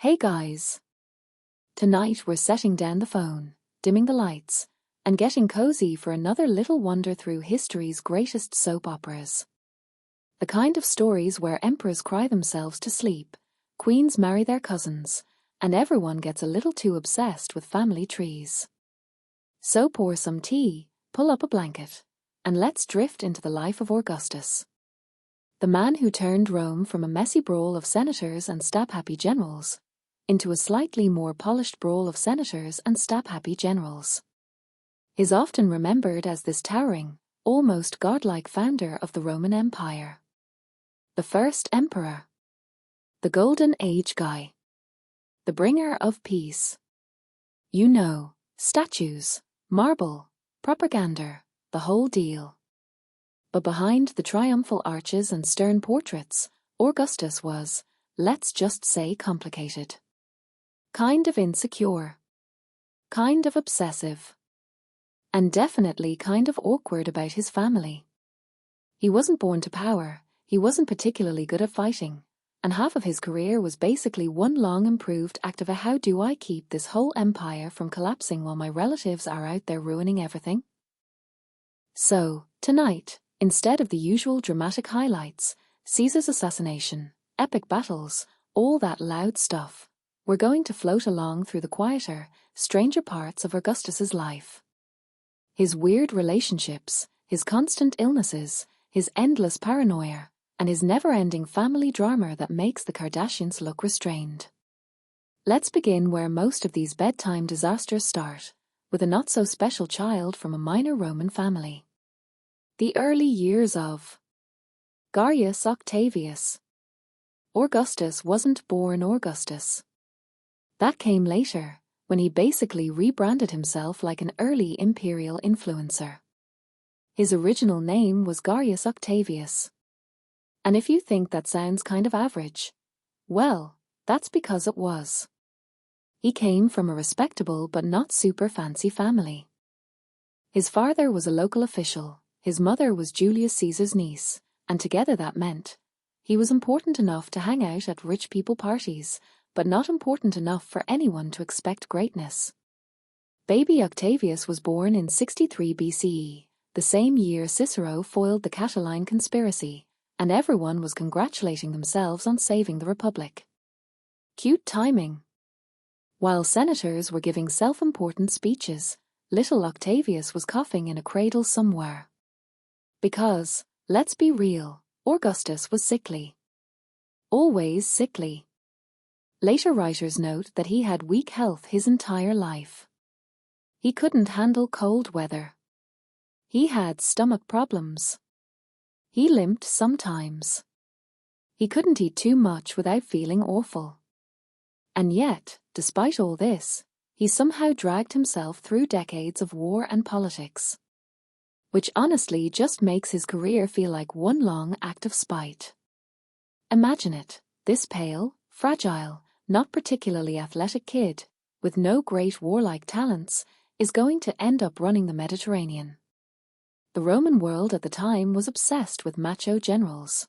Hey guys! Tonight we're setting down the phone, dimming the lights, and getting cozy for another little wander through history's greatest soap operas. The kind of stories where emperors cry themselves to sleep, queens marry their cousins, and everyone gets a little too obsessed with family trees. So pour some tea, pull up a blanket, and let's drift into the life of Augustus. The man who turned Rome from a messy brawl of senators and stab-happy generals into a slightly more polished brawl of senators and stab-happy generals. Is often remembered as this towering, almost godlike founder of the Roman Empire. The first emperor. The Golden Age guy. The bringer of peace. You know, statues, marble, propaganda, the whole deal. But behind the triumphal arches and stern portraits, Augustus was, let's just say, complicated. Kind of insecure. Kind of obsessive. And definitely kind of awkward about his family. He wasn't born to power, he wasn't particularly good at fighting, and half of his career was basically one long improved act of a how do I keep this whole empire from collapsing while my relatives are out there ruining everything? So, tonight, instead of the usual dramatic highlights, Caesar's assassination, epic battles, all that loud stuff, we're going to float along through the quieter, stranger parts of Augustus's life. His weird relationships, his constant illnesses, his endless paranoia, and his never-ending family drama that makes the Kardashians look restrained. Let's begin where most of these bedtime disasters start, with a not-so-special child from a minor Roman family. The early years of Gaius Octavius. Augustus wasn't born Augustus. That came later, when he basically rebranded himself like an early imperial influencer. His original name was Gaius Octavius. And if you think that sounds kind of average, well, that's because it was. He came from a respectable but not super fancy family. His father was a local official. His mother was Julius Caesar's niece, and together that meant he was important enough to hang out at rich people parties, but not important enough for anyone to expect greatness. Baby Octavius was born in 63 BCE, the same year Cicero foiled the Catiline conspiracy, and everyone was congratulating themselves on saving the Republic. Cute timing. While senators were giving self-important speeches, little Octavius was coughing in a cradle somewhere. Because, let's be real, Augustus was sickly. Always sickly. Later writers note that he had weak health his entire life. He couldn't handle cold weather. He had stomach problems. He limped sometimes. He couldn't eat too much without feeling awful. And yet, despite all this, he somehow dragged himself through decades of war and politics. Which honestly just makes his career feel like one long act of spite. Imagine it, this pale, fragile, not particularly athletic kid, with no great warlike talents, is going to end up running the Mediterranean. The Roman world at the time was obsessed with macho generals.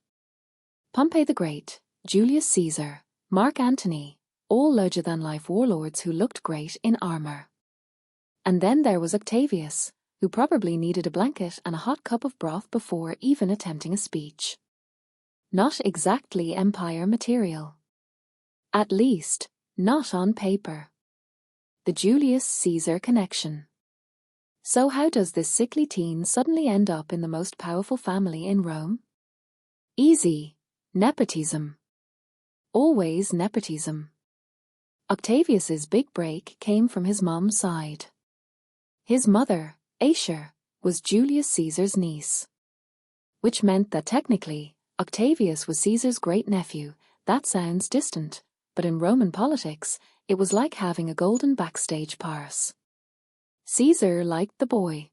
Pompey the Great, Julius Caesar, Mark Antony, all larger-than-life warlords who looked great in armor. And then there was Octavius, who probably needed a blanket and a hot cup of broth before even attempting a speech. Not exactly empire material. At least, not on paper. The Julius Caesar connection. So how does this sickly teen suddenly end up in the most powerful family in Rome? Easy. Nepotism. Always nepotism. Octavius's big break came from his mom's side. His mother, Asia, was Julius Caesar's niece. Which meant that technically, Octavius was Caesar's great-nephew. That sounds distant, but in Roman politics, it was like having a golden backstage pass. Caesar liked the boy.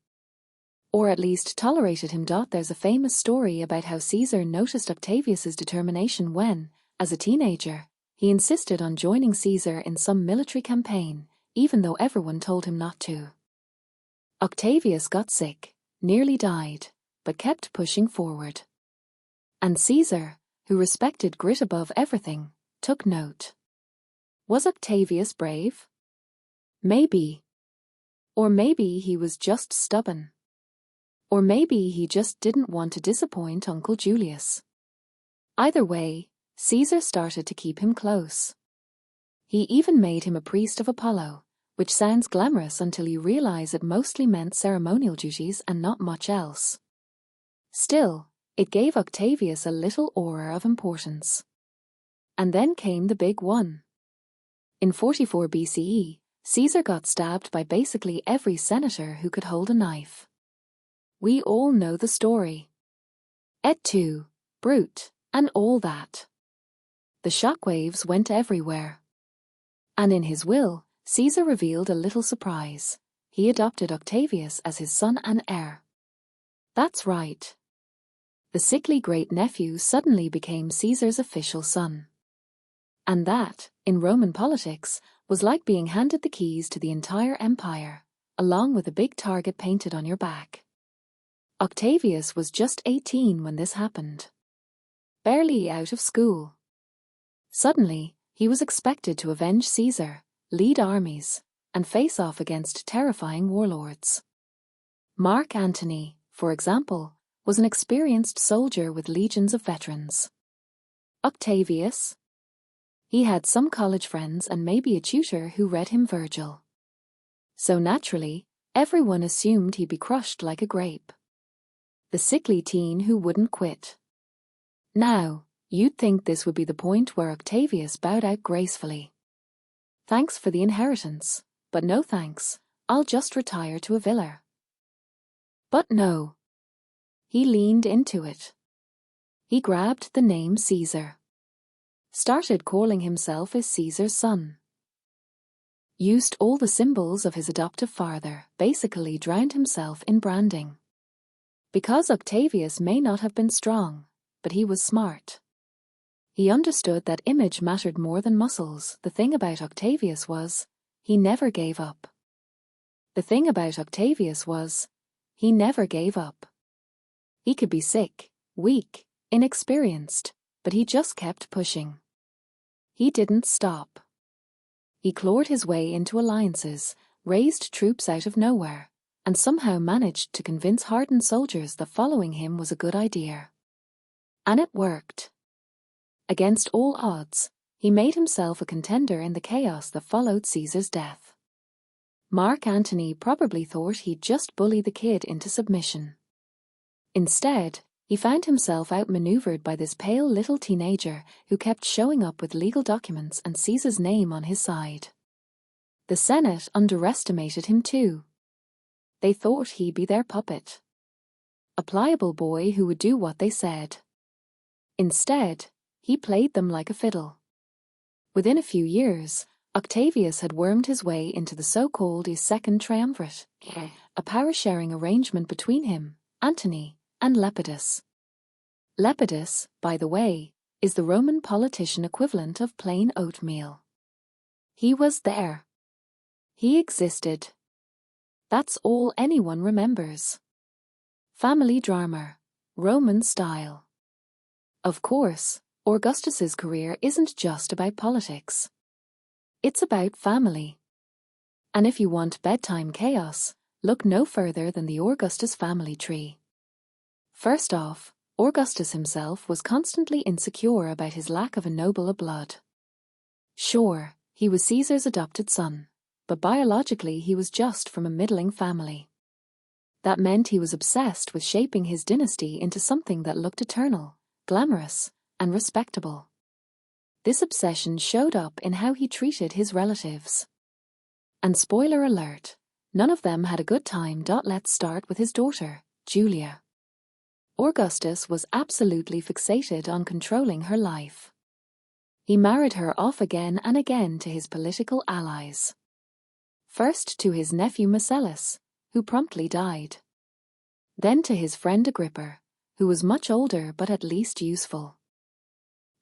Or at least tolerated him. There's a famous story about how Caesar noticed Octavius's determination when, as a teenager, he insisted on joining Caesar in some military campaign, even though everyone told him not to. Octavius got sick, nearly died, but kept pushing forward. And Caesar, who respected grit above everything, took note. Was Octavius brave? Maybe. Or maybe he was just stubborn. Or maybe he just didn't want to disappoint Uncle Julius. Either way, Caesar started to keep him close. He even made him a priest of Apollo, which sounds glamorous until you realize it mostly meant ceremonial duties and not much else. Still, it gave Octavius a little aura of importance. And then came the big one. In 44 BCE, Caesar got stabbed by basically every senator who could hold a knife. We all know the story. Et tu, Brute, and all that. The shockwaves went everywhere. And in his will, Caesar revealed a little surprise. He adopted Octavius as his son and heir. That's right. The sickly great-nephew suddenly became Caesar's official son. And that, in Roman politics, was like being handed the keys to the entire empire, along with a big target painted on your back. Octavius was just 18 when this happened. Barely out of school. Suddenly, he was expected to avenge Caesar, lead armies, and face off against terrifying warlords. Mark Antony, for example, was an experienced soldier with legions of veterans. Octavius? He had some college friends and maybe a tutor who read him Virgil. So naturally, everyone assumed he'd be crushed like a grape. The sickly teen who wouldn't quit. Now, you'd think this would be the point where Octavius bowed out gracefully. Thanks for the inheritance, but no thanks, I'll just retire to a villa. But no. He leaned into it. He grabbed the name Caesar. Started calling himself as Caesar's son. Used all the symbols of his adoptive father, basically drowned himself in branding. Because Octavius may not have been strong, but he was smart. He understood that image mattered more than muscles. The thing about Octavius was, he never gave up. The thing about Octavius was, he never gave up. He could be sick, weak, inexperienced, but he just kept pushing. He didn't stop. He clawed his way into alliances, raised troops out of nowhere, and somehow managed to convince hardened soldiers that following him was a good idea. And it worked. Against all odds, he made himself a contender in the chaos that followed Caesar's death. Mark Antony probably thought he'd just bully the kid into submission. Instead, he found himself outmaneuvered by this pale little teenager who kept showing up with legal documents and Caesar's name on his side. The Senate underestimated him too. They thought he'd be their puppet. A pliable boy who would do what they said. Instead, he played them like a fiddle. Within a few years, Octavius had wormed his way into the so-called Second Triumvirate, a power-sharing arrangement between him, Antony, and Lepidus. Lepidus, by the way, is the Roman politician equivalent of plain oatmeal. He was there. He existed. That's all anyone remembers. Family drama, Roman style. Of course, Augustus's career isn't just about politics. It's about family. And if you want bedtime chaos, look no further than the Augustus family tree. First off, Augustus himself was constantly insecure about his lack of a noble blood. Sure, he was Caesar's adopted son, but biologically he was just from a middling family. That meant he was obsessed with shaping his dynasty into something that looked eternal, glamorous, and respectable. This obsession showed up in how he treated his relatives. And spoiler alert, none of them had a good time. Let's start with his daughter, Julia. Augustus was absolutely fixated on controlling her life. He married her off again and again to his political allies. First to his nephew Marcellus, who promptly died. Then to his friend Agrippa, who was much older but at least useful.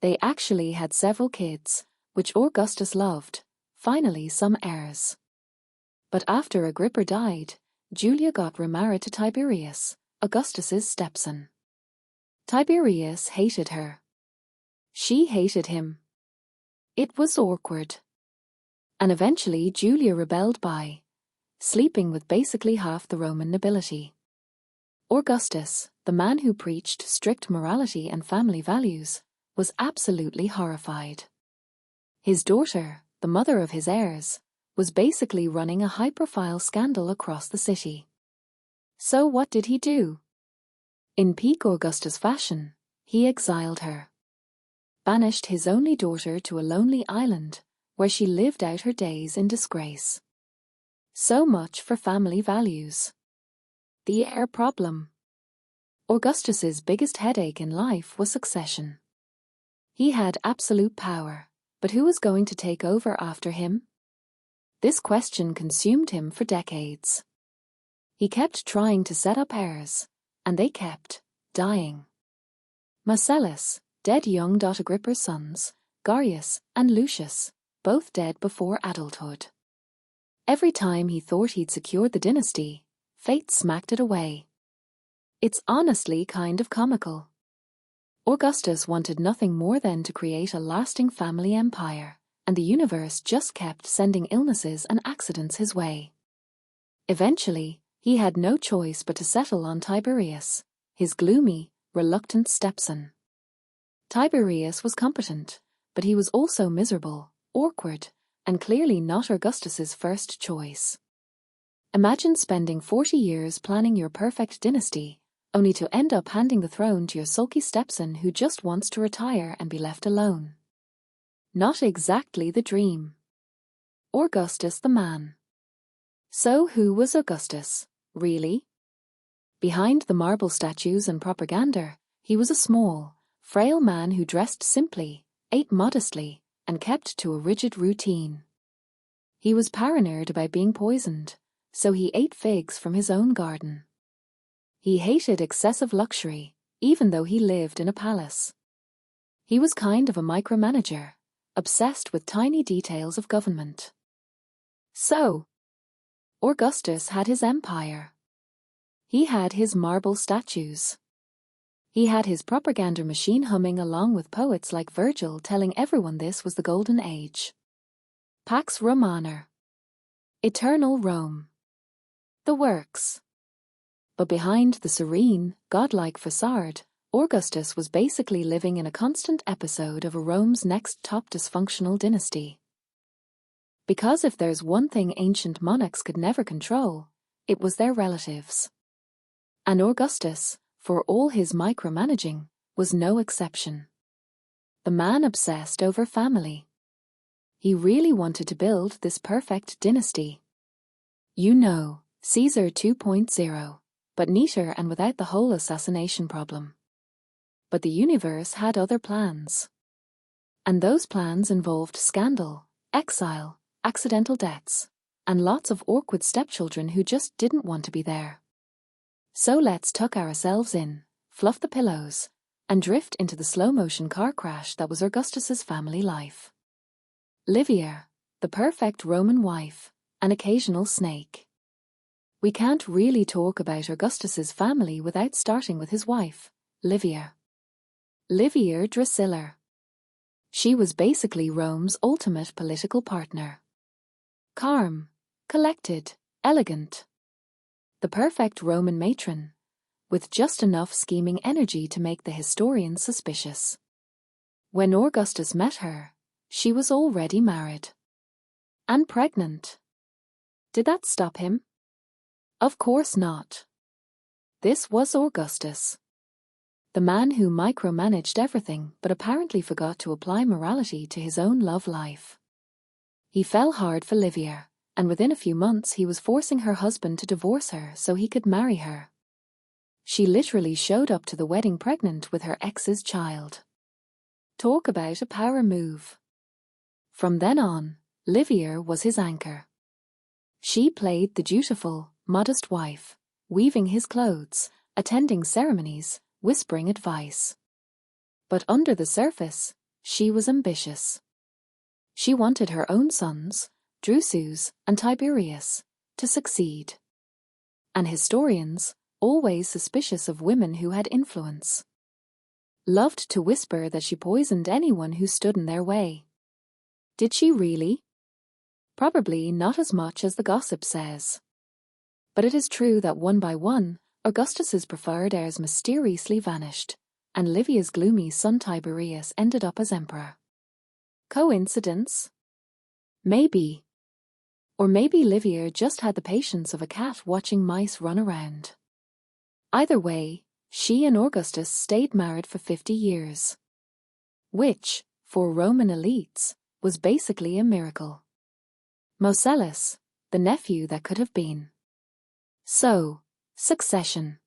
They actually had several kids, which Augustus loved, finally some heirs. But after Agrippa died, Julia got remarried to Tiberius, Augustus's stepson. Tiberius hated her. She hated him. It was awkward. And eventually Julia rebelled by sleeping with basically half the Roman nobility. Augustus, the man who preached strict morality and family values, was absolutely horrified. His daughter, the mother of his heirs, was basically running a high-profile scandal across the city. So what did he do? In peak Augustus fashion, he exiled her. Banished his only daughter to a lonely island, where she lived out her days in disgrace. So much for family values. The heir problem. Augustus's biggest headache in life was succession. He had absolute power, but who was going to take over after him? This question consumed him for decades. He kept trying to set up heirs, and they kept dying. Marcellus, dead young. Agrippa's sons, Gaius and Lucius, both dead before adulthood. Every time he thought he'd secured the dynasty, fate smacked it away. It's honestly kind of comical. Augustus wanted nothing more than to create a lasting family empire, and the universe just kept sending illnesses and accidents his way. Eventually, he had no choice but to settle on Tiberius, his gloomy, reluctant stepson. Tiberius was competent, but he was also miserable, awkward, and clearly not Augustus's first choice. Imagine spending 40 years planning your perfect dynasty, only to end up handing the throne to your sulky stepson who just wants to retire and be left alone. Not exactly the dream. Augustus the man. So who was Augustus, really? Behind the marble statues and propaganda, he was a small, frail man who dressed simply, ate modestly, and kept to a rigid routine. He was paranoid about being poisoned, so he ate figs from his own garden. He hated excessive luxury, even though he lived in a palace. He was kind of a micromanager, obsessed with tiny details of government. So, Augustus had his empire. He had his marble statues. He had his propaganda machine humming along with poets like Virgil telling everyone this was the golden age. Pax Romana. Eternal Rome. The works. But behind the serene, godlike facade, Augustus was basically living in a constant episode of a Rome's next top dysfunctional dynasty. Because if there's one thing ancient monarchs could never control, it was their relatives. And Augustus, for all his micromanaging, was no exception. The man obsessed over family. He really wanted to build this perfect dynasty. You know, Caesar 2.0. But neater and without the whole assassination problem. But the universe had other plans. And those plans involved scandal, exile, accidental deaths, and lots of awkward stepchildren who just didn't want to be there. So let's tuck ourselves in, fluff the pillows, and drift into the slow-motion car crash that was Augustus's family life. Livia, the perfect Roman wife, an occasional snake. We can't really talk about Augustus's family without starting with his wife, Livia. Livia Drusilla. She was basically Rome's ultimate political partner. Calm, collected, elegant. The perfect Roman matron, with just enough scheming energy to make the historians suspicious. When Augustus met her, she was already married. And pregnant. Did that stop him? Of course not. This was Augustus. The man who micromanaged everything but apparently forgot to apply morality to his own love life. He fell hard for Livia, and within a few months he was forcing her husband to divorce her so he could marry her. She literally showed up to the wedding pregnant with her ex's child. Talk about a power move. From then on, Livia was his anchor. She played the dutiful, modest wife, weaving his clothes, attending ceremonies, whispering advice. But under the surface, she was ambitious. She wanted her own sons, Drusus and Tiberius, to succeed. And historians, always suspicious of women who had influence, loved to whisper that she poisoned anyone who stood in their way. Did she really? Probably not as much as the gossip says. But it is true that one by one, Augustus's preferred heirs mysteriously vanished, and Livia's gloomy son Tiberius ended up as emperor. Coincidence? Maybe. Or maybe Livia just had the patience of a cat watching mice run around. Either way, she and Augustus stayed married for 50 years. Which, for Roman elites, was basically a miracle. Mosellus, the nephew that could have been. So, succession.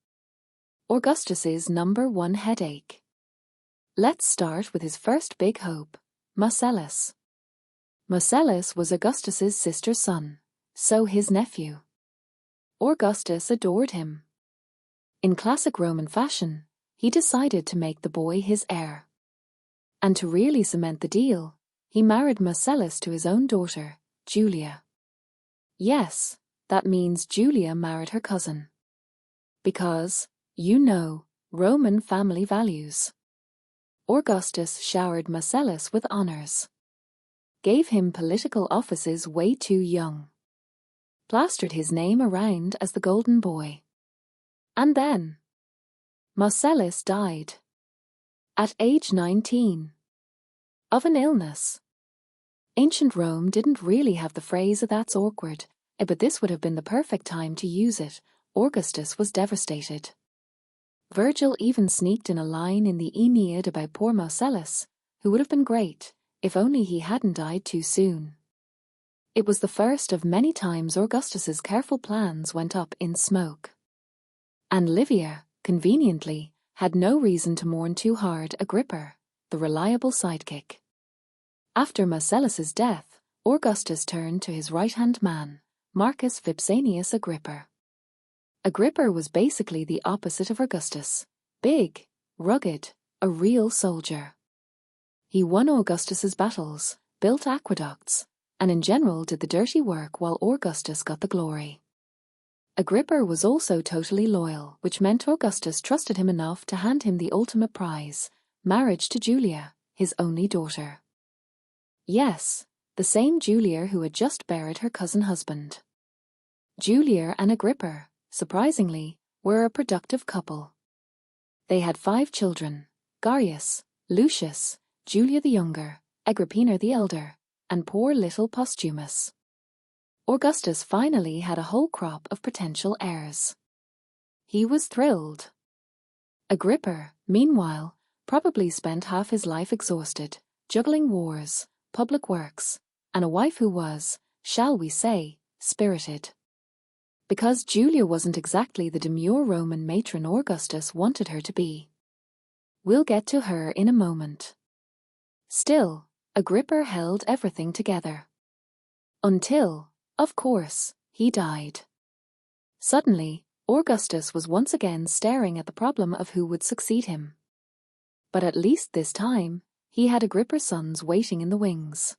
Augustus's #1 headache. Let's start with his first big hope, Mosellus. Mosellus was Augustus's sister's son, so his nephew. Augustus adored him. In classic Roman fashion, he decided to make the boy his heir. And to really cement the deal, he married Mosellus to his own daughter, Julia. Yes, that means Julia married her cousin. Because, you know, Roman family values. Augustus showered Mosellus with honors. Gave him political offices way too young. Plastered his name around as the golden boy. And then Mosellus died. At age 19. Of an illness. Ancient Rome didn't really have the phrase "that's awkward," but this would have been the perfect time to use it. Augustus was devastated. Virgil even sneaked in a line in the Aeneid about poor Mosellus, who would have been great, if only he hadn't died too soon. It was the first of many times Augustus's careful plans went up in smoke. And Livia, conveniently, had no reason to mourn too hard Agrippa, the reliable sidekick. After Mosellus's death, Augustus turned to his right-hand man, Marcus Vipsanius Agrippa. Agrippa was basically the opposite of Augustus, big, rugged, a real soldier. He won Augustus's battles, built aqueducts, and in general did the dirty work while Augustus got the glory. Agrippa was also totally loyal, which meant Augustus trusted him enough to hand him the ultimate prize, marriage to Julia, his only daughter. Yes, the same Julia who had just buried her cousin husband. Julia and Agrippa, surprisingly, were a productive couple. They had 5 children, Gaius, Lucius, Julia the younger, Agrippina the elder, and poor little Postumus. Augustus finally had a whole crop of potential heirs. He was thrilled. Agrippa, meanwhile, probably spent half his life exhausted, juggling wars, public works, and a wife who was, shall we say, spirited. Because Julia wasn't exactly the demure Roman matron Augustus wanted her to be. We'll get to her in a moment. Still, Agrippa held everything together. Until, of course, he died. Suddenly, Augustus was once again staring at the problem of who would succeed him. But at least this time, he had Agrippa's sons waiting in the wings.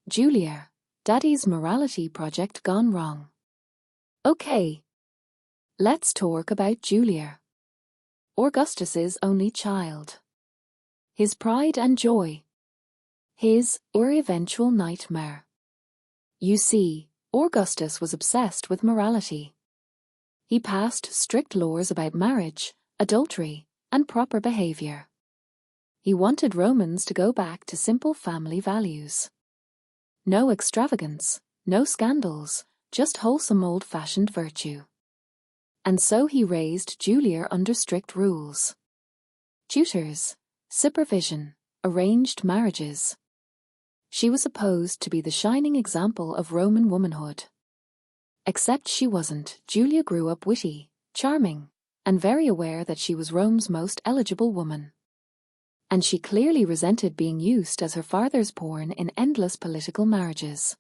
Julia, Daddy's morality project gone wrong. Okay. Let's talk about Julia. Augustus's only child. His pride and joy. His eventual nightmare. You see, Augustus was obsessed with morality. He passed strict laws about marriage, adultery, and proper behavior. He wanted Romans to go back to simple family values. No extravagance, no scandals, just wholesome old-fashioned virtue. And so he raised Julia under strict rules. Tutors, supervision, arranged marriages. She was supposed to be the shining example of Roman womanhood. Except she wasn't. Julia grew up witty, charming, and very aware that she was Rome's most eligible woman. And she clearly resented being used as her father's pawn in endless political marriages.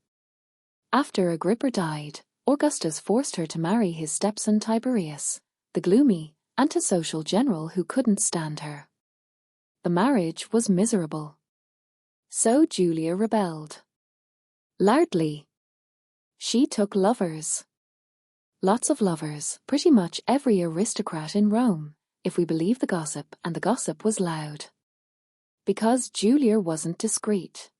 After Agrippa died, Augustus forced her to marry his stepson Tiberius, the gloomy, antisocial general who couldn't stand her. The marriage was miserable. So Julia rebelled. Loudly. She took lovers. Lots of lovers, pretty much every aristocrat in Rome, if we believe the gossip, and the gossip was loud. Because Julia wasn't discreet.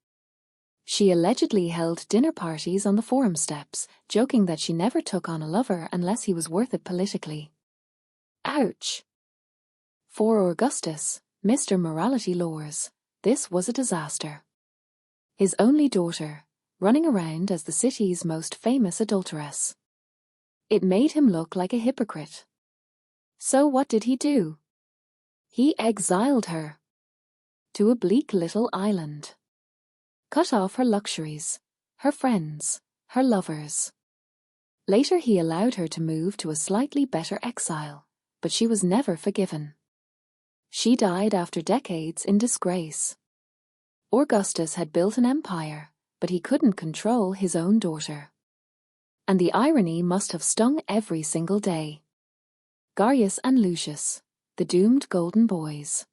She allegedly held dinner parties on the forum steps, joking that she never took on a lover unless he was worth it politically. Ouch! For Augustus, Mr. Morality Laws, this was a disaster. His only daughter, running around as the city's most famous adulteress. It made him look like a hypocrite. So what did he do? He exiled her to a bleak little island. Cut off her luxuries, her friends, her lovers. Later he allowed her to move to a slightly better exile, but she was never forgiven. She died after decades in disgrace. Augustus had built an empire, but he couldn't control his own daughter. And the irony must have stung every single day. Gaius and Lucius, the doomed golden boys.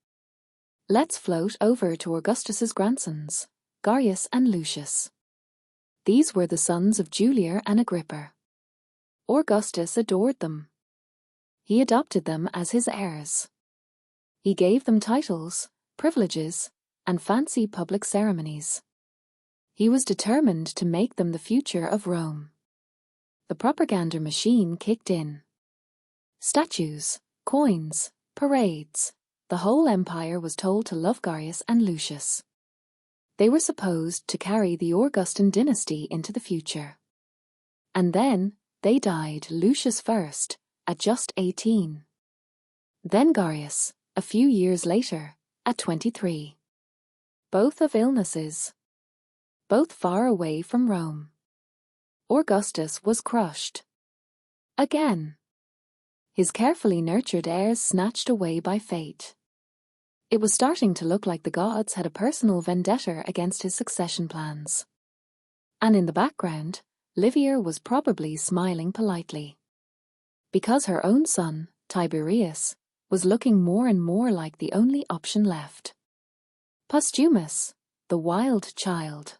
Let's float over to Augustus's grandsons, Gaius and Lucius. These were the sons of Julia and Agrippa. Augustus adored them. He adopted them as his heirs. He gave them titles, privileges, and fancy public ceremonies. He was determined to make them the future of Rome. The propaganda machine kicked in. Statues, coins, parades, the whole empire was told to love Gaius and Lucius. They were supposed to carry the Augustan dynasty into the future. And then, they died, Lucius first, at just 18. Then Gaius, a few years later, at 23. Both of illnesses. Both far away from Rome. Augustus was crushed. Again. His carefully nurtured heirs snatched away by fate. It was starting to look like the gods had a personal vendetta against his succession plans. And in the background, Livia was probably smiling politely. Because her own son, Tiberius, was looking more and more like the only option left. Postumus, the wild child.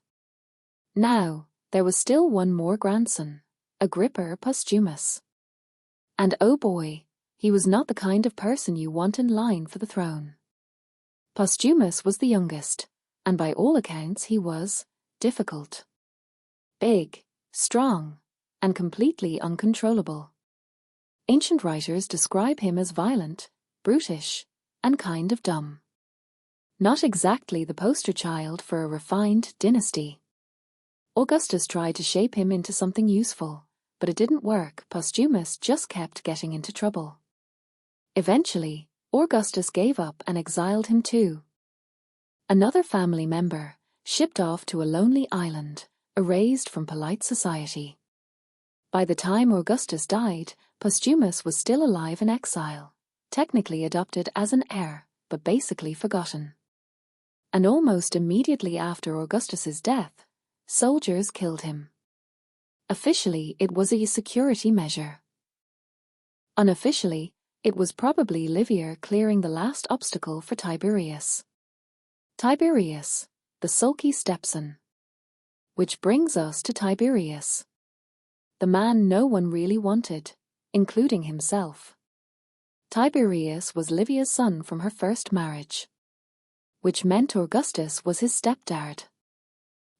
Now, there was still one more grandson, Agrippa Postumus. And oh boy, he was not the kind of person you want in line for the throne. Postumus was the youngest, and by all accounts he was difficult. Big, strong, and completely uncontrollable. Ancient writers describe him as violent, brutish, and kind of dumb. Not exactly the poster child for a refined dynasty. Augustus tried to shape him into something useful, but it didn't work. Postumus just kept getting into trouble. Eventually, Augustus gave up and exiled him too. Another family member, shipped off to a lonely island, erased from polite society. By the time Augustus died, Postumus was still alive in exile, technically adopted as an heir, but basically forgotten. And almost immediately after Augustus's death, soldiers killed him. Officially, it was a security measure. Unofficially, it was probably Livia clearing the last obstacle for Tiberius. Tiberius, the sulky stepson. Which brings us to Tiberius. The man no one really wanted, including himself. Tiberius was Livia's son from her first marriage. Which meant Augustus was his stepdad.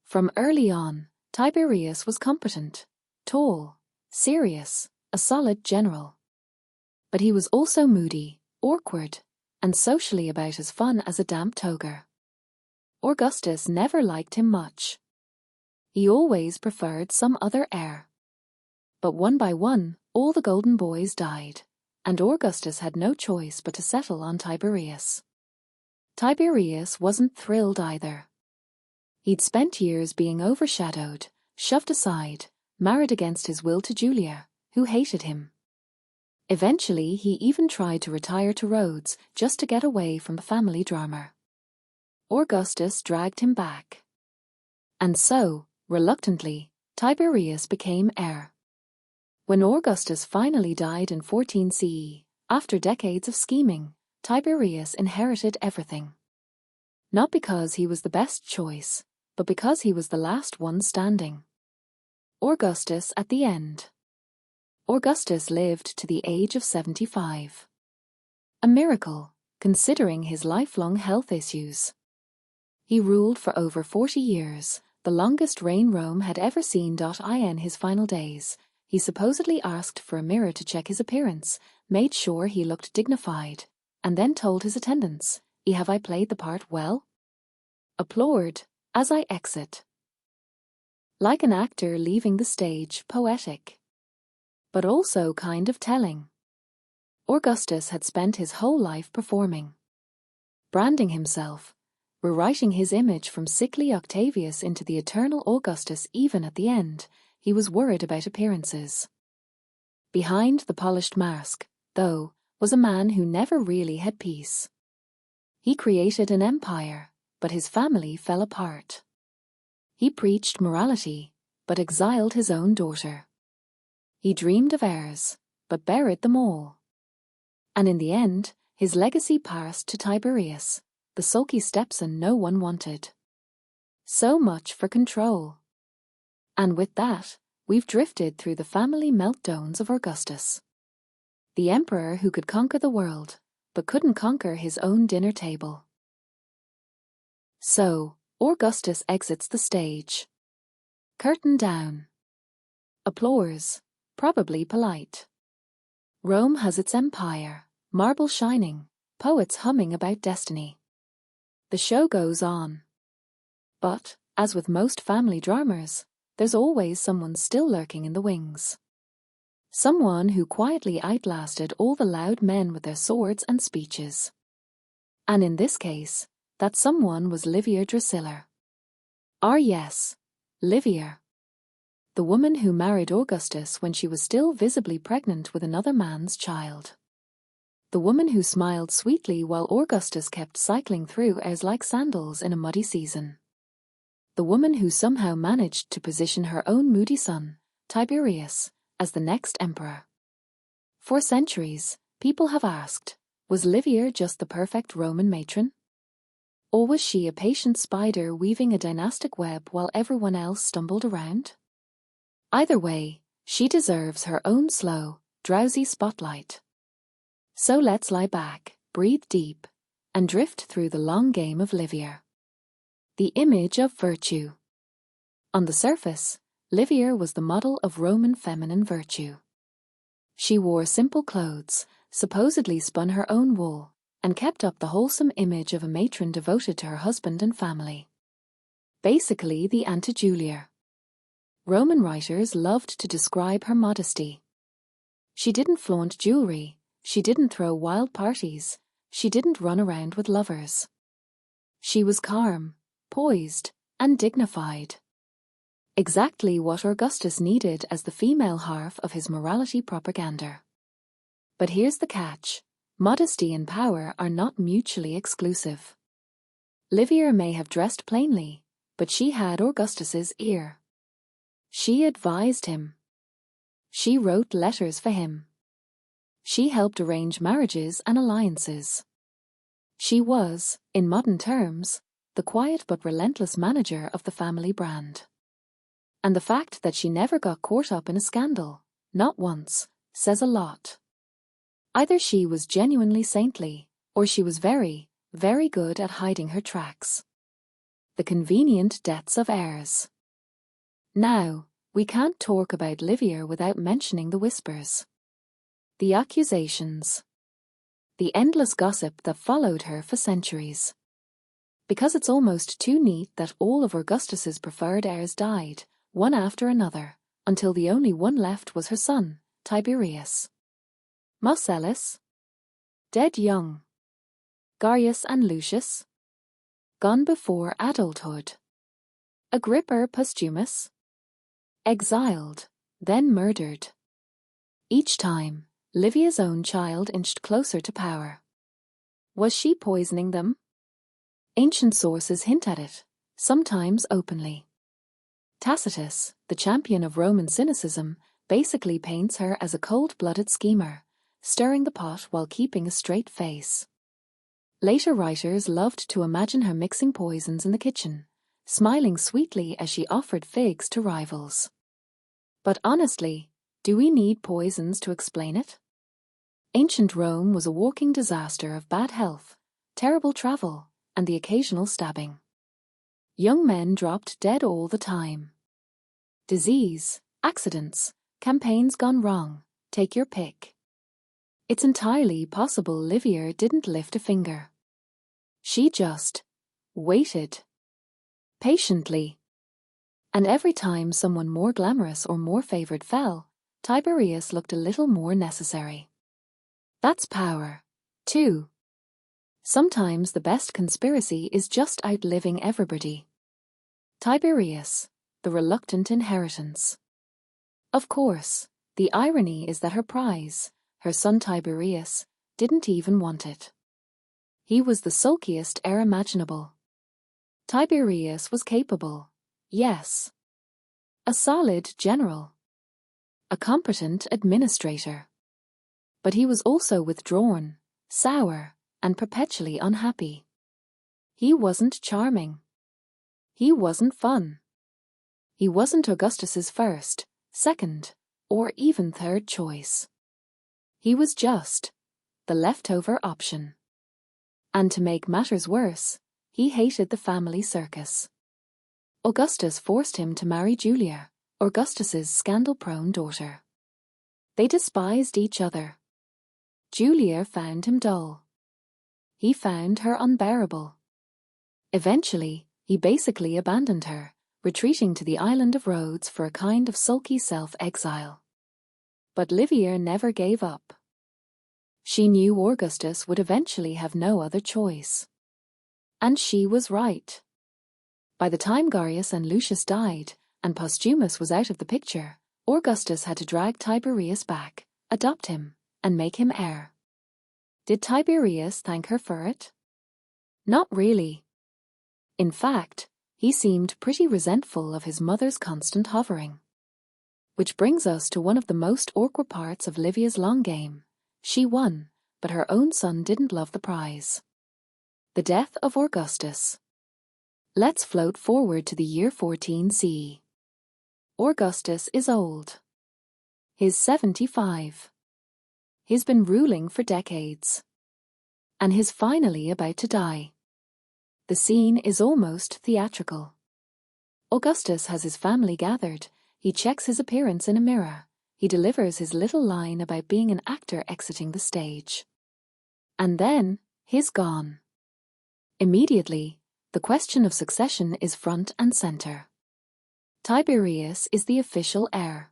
From early on, Tiberius was competent, tall, serious, a solid general. But he was also moody, awkward, and socially about as fun as a damp toga. Augustus never liked him much. He always preferred some other heir. But one by one, all the golden boys died, and Augustus had no choice but to settle on Tiberius. Tiberius wasn't thrilled either. He'd spent years being overshadowed, shoved aside, married against his will to Julia, who hated him. Eventually, he even tried to retire to Rhodes just to get away from the family drama. Augustus dragged him back. And so, reluctantly, Tiberius became heir. When Augustus finally died in 14 CE, after decades of scheming, Tiberius inherited everything. Not because he was the best choice, but because he was the last one standing. Augustus at the end. Augustus lived to the age of 75. A miracle, considering his lifelong health issues. He ruled for over 40 years, the longest reign Rome had ever seen. In his final days, he supposedly asked for a mirror to check his appearance, made sure he looked dignified, and then told his attendants, "Have I played the part well?" Applaud as I exit. Like an actor leaving the stage, poetic. But also kind of telling. Augustus had spent his whole life performing. Branding himself, rewriting his image from sickly Octavius into the eternal Augustus. Even at the end, he was worried about appearances. Behind the polished mask, though, was a man who never really had peace. He created an empire, but his family fell apart. He preached morality, but exiled his own daughter. He dreamed of heirs, but buried them all. And in the end, his legacy passed to Tiberius, the sulky stepson no one wanted. So much for control. And with that, we've drifted through the family meltdowns of Augustus. The emperor who could conquer the world, but couldn't conquer his own dinner table. So, Augustus exits the stage. Curtain down. Applause, probably polite. Rome has its empire, marble shining, poets humming about destiny. The show goes on. But, as with most family dramas, there's always someone still lurking in the wings. Someone who quietly outlasted all the loud men with their swords and speeches. And in this case, that someone was Livia Drusilla. Yes, Livia. The woman who married Augustus when she was still visibly pregnant with another man's child. The woman who smiled sweetly while Augustus kept cycling through airs like sandals in a muddy season. The woman who somehow managed to position her own moody son, Tiberius, as the next emperor. For centuries, people have asked, was Livia just the perfect Roman matron? Or was she a patient spider weaving a dynastic web while everyone else stumbled around? Either way, she deserves her own slow, drowsy spotlight. So let's lie back, breathe deep, and drift through the long game of Livia. The image of virtue. On the surface, Livia was the model of Roman feminine virtue. She wore simple clothes, supposedly spun her own wool, and kept up the wholesome image of a matron devoted to her husband and family. Basically the anti-Julia. Roman writers loved to describe her modesty. She didn't flaunt jewelry, she didn't throw wild parties, she didn't run around with lovers. She was calm, poised, and dignified. Exactly what Augustus needed as the female half of his morality propaganda. But here's the catch. Modesty and power are not mutually exclusive. Livia may have dressed plainly, but she had Augustus's ear. She advised him. She wrote letters for him. She helped arrange marriages and alliances. She was, in modern terms, the quiet but relentless manager of the family brand. And the fact that she never got caught up in a scandal, not once, says a lot. Either she was genuinely saintly, or she was very, very good at hiding her tracks. The convenient deaths of heirs. Now, we can't talk about Livia without mentioning the whispers. The accusations. The endless gossip that followed her for centuries. Because it's almost too neat that all of Augustus's preferred heirs died, one after another, until the only one left was her son, Tiberius. Marcellus? Dead young. Gaius and Lucius? Gone before adulthood. Agrippa posthumous? Exiled, then murdered. Each time, Livia's own child inched closer to power. Was she poisoning them? Ancient sources hint at it, sometimes openly. Tacitus, the champion of Roman cynicism, basically paints her as a cold-blooded schemer, stirring the pot while keeping a straight face. Later writers loved to imagine her mixing poisons in the kitchen, smiling sweetly as she offered figs to rivals. But honestly, do we need poisons to explain it? Ancient Rome was a walking disaster of bad health, terrible travel, and the occasional stabbing. Young men dropped dead all the time. Disease, accidents, campaigns gone wrong, take your pick. It's entirely possible Livia didn't lift a finger. She just waited patiently. And every time someone more glamorous or more favored fell, Tiberius looked a little more necessary. That's power, too. Sometimes the best conspiracy is just outliving everybody. Tiberius, the reluctant inheritance. Of course, the irony is that her prize, her son Tiberius, didn't even want it. He was the sulkiest heir imaginable. Tiberius was capable, yes. A solid general. A competent administrator. But he was also withdrawn, sour, and perpetually unhappy. He wasn't charming. He wasn't fun. He wasn't Augustus's first, second, or even third choice. He was just the leftover option. And to make matters worse, he hated the family circus. Augustus forced him to marry Julia, Augustus's scandal-prone daughter. They despised each other. Julia found him dull. He found her unbearable. Eventually, he basically abandoned her, retreating to the island of Rhodes for a kind of sulky self-exile. But Livia never gave up. She knew Augustus would eventually have no other choice. And she was right. By the time Gaius and Lucius died, and Postumus was out of the picture, Augustus had to drag Tiberius back, adopt him, and make him heir. Did Tiberius thank her for it? Not really. In fact, he seemed pretty resentful of his mother's constant hovering. Which brings us to one of the most awkward parts of Livia's long game. She won, but her own son didn't love the prize. The death of Augustus. Let's float forward to the year 14 CE. Augustus is old. He's 75. He's been ruling for decades. And he's finally about to die. The scene is almost theatrical. Augustus has his family gathered. He checks his appearance in a mirror. He delivers his little line about being an actor exiting the stage. And then, he's gone. Immediately, the question of succession is front and center. Tiberius is the official heir.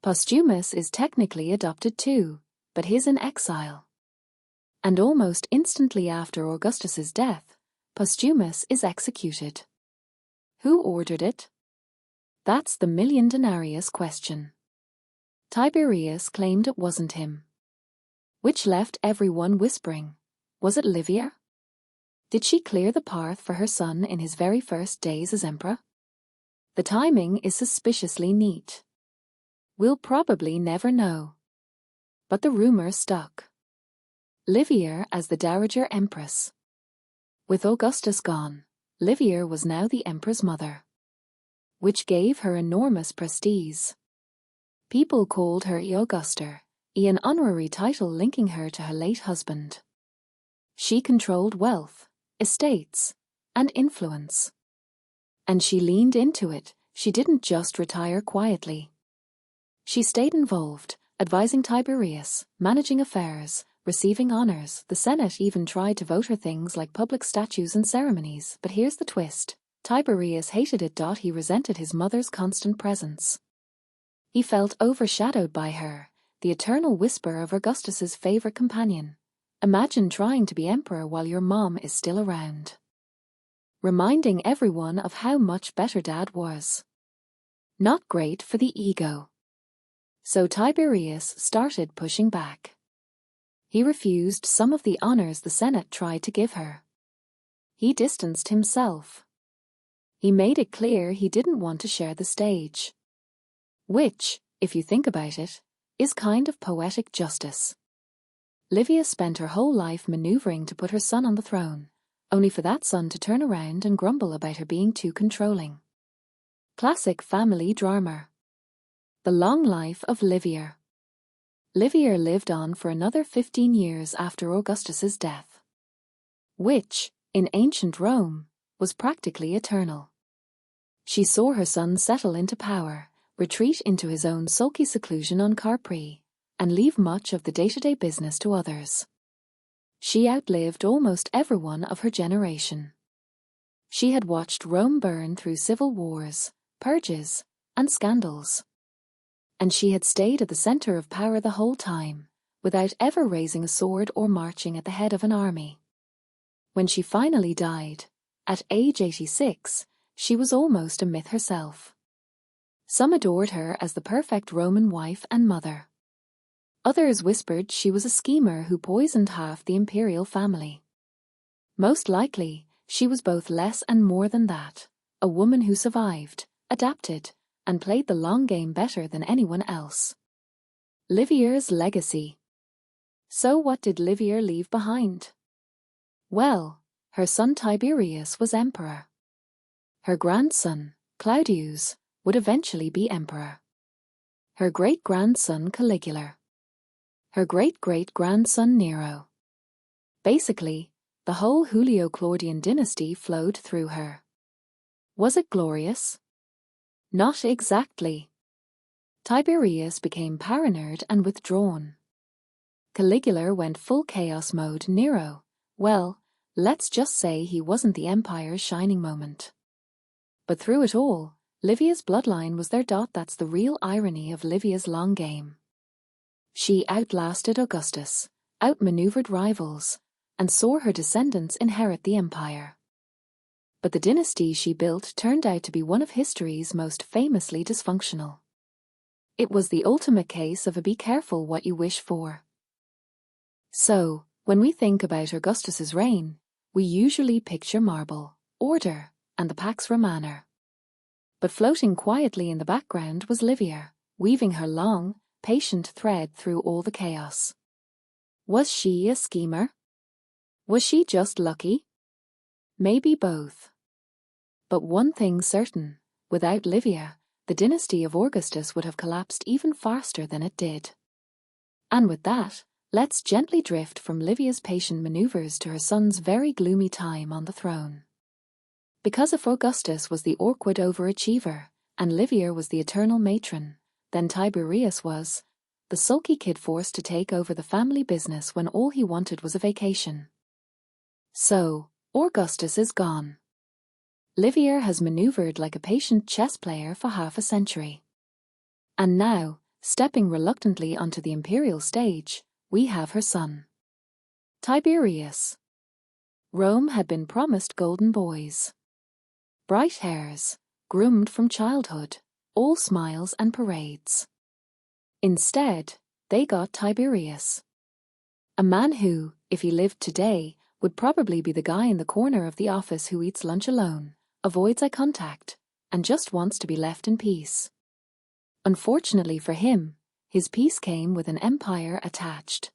Postumus is technically adopted too, but he's in exile. And almost instantly after Augustus's death, Postumus is executed. Who ordered it? That's the million denarius question. Tiberius claimed it wasn't him. Which left everyone whispering, was it Livia? Did she clear the path for her son in his very first days as emperor? The timing is suspiciously neat. We'll probably never know. But the rumor stuck. Livia as the Dowager Empress. With Augustus gone, Livia was now the emperor's mother. Which gave her enormous prestige. People called her Augusta, an honorary title linking her to her late husband. She controlled wealth, estates, and influence. And she leaned into it. She didn't just retire quietly. She stayed involved, advising Tiberius, managing affairs, receiving honors. The Senate even tried to vote her things like public statues and ceremonies. But here's the twist. Tiberius hated it. He resented his mother's constant presence. He felt overshadowed by her, the eternal whisper of Augustus's favorite companion. Imagine trying to be emperor while your mom is still around. Reminding everyone of how much better dad was. Not great for the ego. So Tiberius started pushing back. He refused some of the honors the Senate tried to give her. He distanced himself. He made it clear he didn't want to share the stage. Which, if you think about it, is kind of poetic justice. Livia spent her whole life maneuvering to put her son on the throne, only for that son to turn around and grumble about her being too controlling. Classic family drama. The long life of Livia. Livia lived on for another 15 years after Augustus's death. Which, in ancient Rome, was practically eternal. She saw her son settle into power, retreat into his own sulky seclusion on Capri, and leave much of the day-to-day business to others. She outlived almost everyone of her generation. She had watched Rome burn through civil wars, purges, and scandals. And she had stayed at the center of power the whole time, without ever raising a sword or marching at the head of an army. When she finally died, at age 86, she was almost a myth herself. Some adored her as the perfect Roman wife and mother. Others whispered she was a schemer who poisoned half the imperial family. Most likely, she was both less and more than that, a woman who survived, adapted, and played the long game better than anyone else. Livier's legacy. So what did Livier leave behind? Well, her son Tiberius was emperor. Her grandson, Claudius, would eventually be emperor. Her great-grandson Caligula. Her great-great-grandson Nero. Basically, the whole Julio-Claudian dynasty flowed through her. Was it glorious? Not exactly. Tiberius became paranoid and withdrawn. Caligula went full chaos mode. Nero, well, let's just say he wasn't the empire's shining moment. But through it all, Livia's bloodline was there. That's the real irony of Livia's long game. She outlasted Augustus, outmaneuvered rivals, and saw her descendants inherit the empire. But the dynasty she built turned out to be one of history's most famously dysfunctional. It was the ultimate case of a be careful what you wish for. So, when we think about Augustus's reign, we usually picture marble, order, and the Pax Romana. But floating quietly in the background was Livia, weaving her long, patient thread through all the chaos. Was she a schemer? Was she just lucky? Maybe both. But one thing certain, without Livia, the dynasty of Augustus would have collapsed even faster than it did. And with that, let's gently drift from Livia's patient maneuvers to her son's very gloomy time on the throne. Because if Augustus was the awkward overachiever, and Livia was the eternal matron, then Tiberius was the sulky kid forced to take over the family business when all he wanted was a vacation. So, Augustus is gone. Livia has maneuvered like a patient chess player for half a century. And now, stepping reluctantly onto the imperial stage, we have her son, Tiberius. Rome had been promised golden boys. Bright hairs, groomed from childhood, all smiles and parades. Instead, they got Tiberius. A man who, if he lived today, would probably be the guy in the corner of the office who eats lunch alone, avoids eye contact, and just wants to be left in peace. Unfortunately for him, his peace came with an empire attached.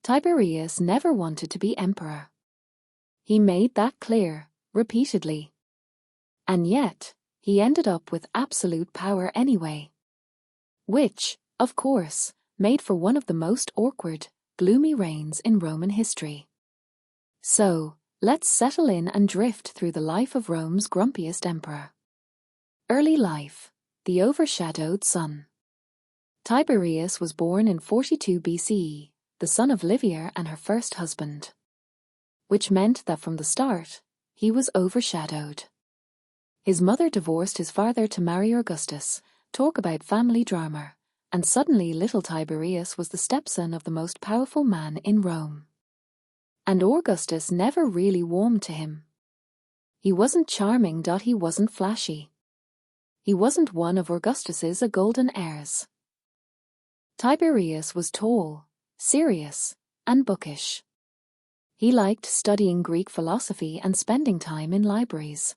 Tiberius never wanted to be emperor. He made that clear, repeatedly. And yet, he ended up with absolute power anyway. Which, of course, made for one of the most awkward, gloomy reigns in Roman history. So, let's settle in and drift through the life of Rome's grumpiest emperor. Early life, the overshadowed son. Tiberius was born in 42 BCE, the son of Livia and her first husband. Which meant that from the start, he was overshadowed. His mother divorced his father to marry Augustus, talk about family drama, and suddenly little Tiberius was the stepson of the most powerful man in Rome. And Augustus never really warmed to him. He wasn't charming. He wasn't flashy. He wasn't one of Augustus's golden heirs. Tiberius was tall, serious, and bookish. He liked studying Greek philosophy and spending time in libraries.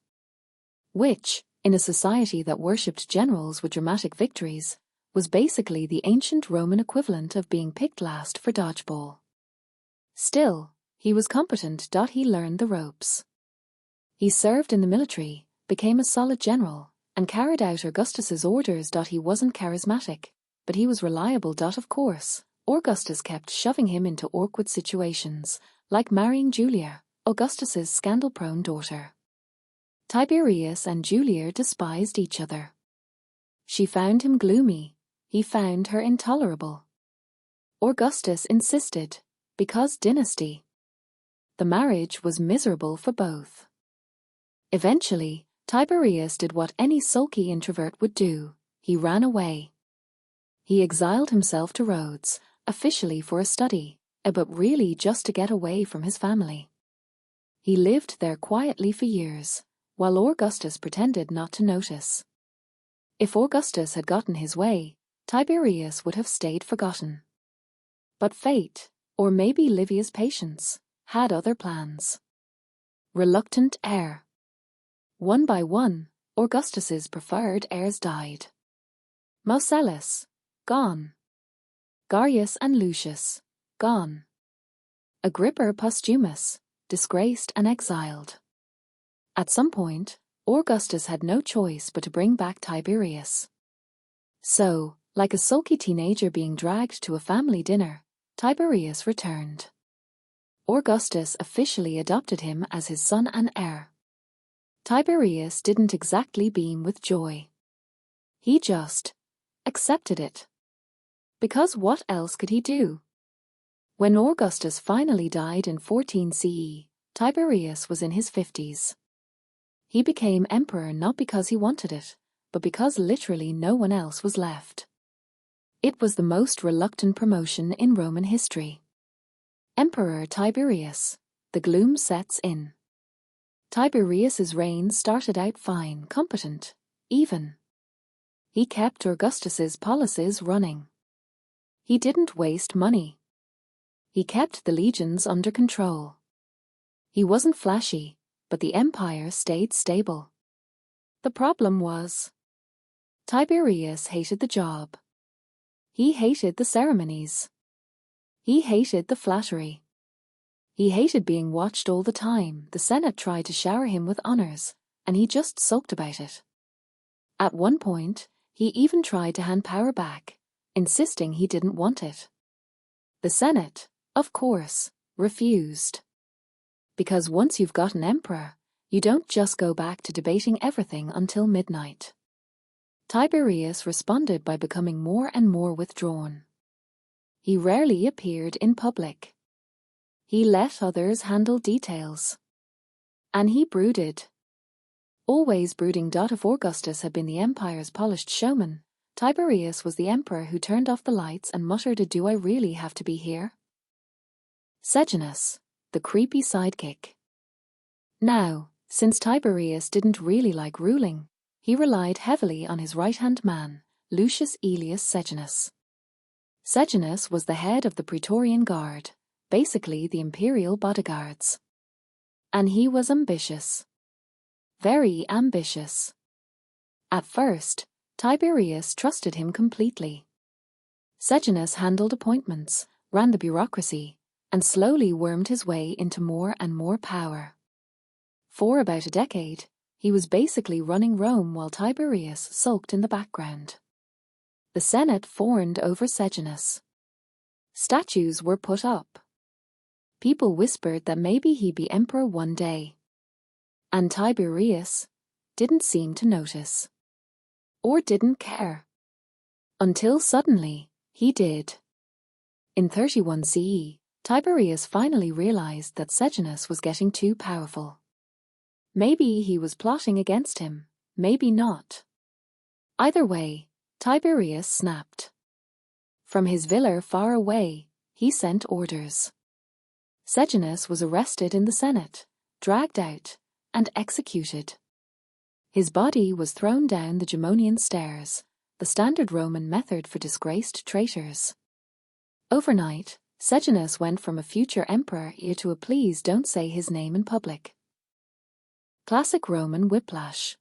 Which, in a society that worshipped generals with dramatic victories, was basically the ancient Roman equivalent of being picked last for dodgeball. Still, he was competent. He learned the ropes. He served in the military, became a solid general, and carried out Augustus's orders. He wasn't charismatic, but he was reliable. Of course, Augustus kept shoving him into awkward situations, like marrying Julia, Augustus's scandal-prone daughter. Tiberius and Julia despised each other. She found him gloomy, he found her intolerable. Augustus insisted, because dynasty. The marriage was miserable for both. Eventually, Tiberius did what any sulky introvert would do: he ran away. He exiled himself to Rhodes, officially for a study, but really just to get away from his family. He lived there quietly for years, while Augustus pretended not to notice. If Augustus had gotten his way, Tiberius would have stayed forgotten. But fate, or maybe Livia's patience, had other plans. Reluctant heir. One by one, Augustus's preferred heirs died. Marcellus, gone. Gaius and Lucius, gone. Agrippa Postumus, disgraced and exiled. At some point, Augustus had no choice but to bring back Tiberius. So, like a sulky teenager being dragged to a family dinner, Tiberius returned. Augustus officially adopted him as his son and heir. Tiberius didn't exactly beam with joy. He just accepted it. Because what else could he do? When Augustus finally died in 14 CE, Tiberius was in his 50s. He became emperor not because he wanted it, but because literally no one else was left. It was the most reluctant promotion in Roman history. Emperor Tiberius, the gloom sets in. Tiberius's reign started out fine, competent, even. He kept Augustus's policies running. He didn't waste money. He kept the legions under control. He wasn't flashy, but the empire stayed stable. The problem was, Tiberius hated the job. He hated the ceremonies. He hated the flattery. He hated being watched all the time. The Senate tried to shower him with honors, and he just sulked about it. At one point, he even tried to hand power back, insisting he didn't want it. The Senate, of course, refused. Because once you've got an emperor, you don't just go back to debating everything until midnight. Tiberius responded by becoming more and more withdrawn. He rarely appeared in public. He let others handle details. And he brooded. Always brooding. If Augustus had been the empire's polished showman, Tiberius was the emperor who turned off the lights and muttered, "Do I really have to be here?" Sejanus, the creepy sidekick. Now, since Tiberius didn't really like ruling, he relied heavily on his right-hand man, Lucius Aelius Sejanus. Sejanus was the head of the Praetorian Guard, basically the imperial bodyguards. And he was ambitious. Very ambitious. At first, Tiberius trusted him completely. Sejanus handled appointments, ran the bureaucracy, and slowly wormed his way into more and more power. For about a decade, he was basically running Rome while Tiberius sulked in the background. The Senate fawned over Sejanus. Statues were put up. People whispered that maybe he'd be emperor one day. And Tiberius didn't seem to notice. Or didn't care. Until suddenly, he did. In 31 CE, Tiberius finally realized that Sejanus was getting too powerful. Maybe he was plotting against him, maybe not. Either way, Tiberius snapped. From his villa far away, he sent orders. Sejanus was arrested in the Senate, dragged out, and executed. His body was thrown down the Gemonian stairs, the standard Roman method for disgraced traitors. Overnight, Sejanus went from a future emperor to a please don't say his name in public. Classic Roman whiplash.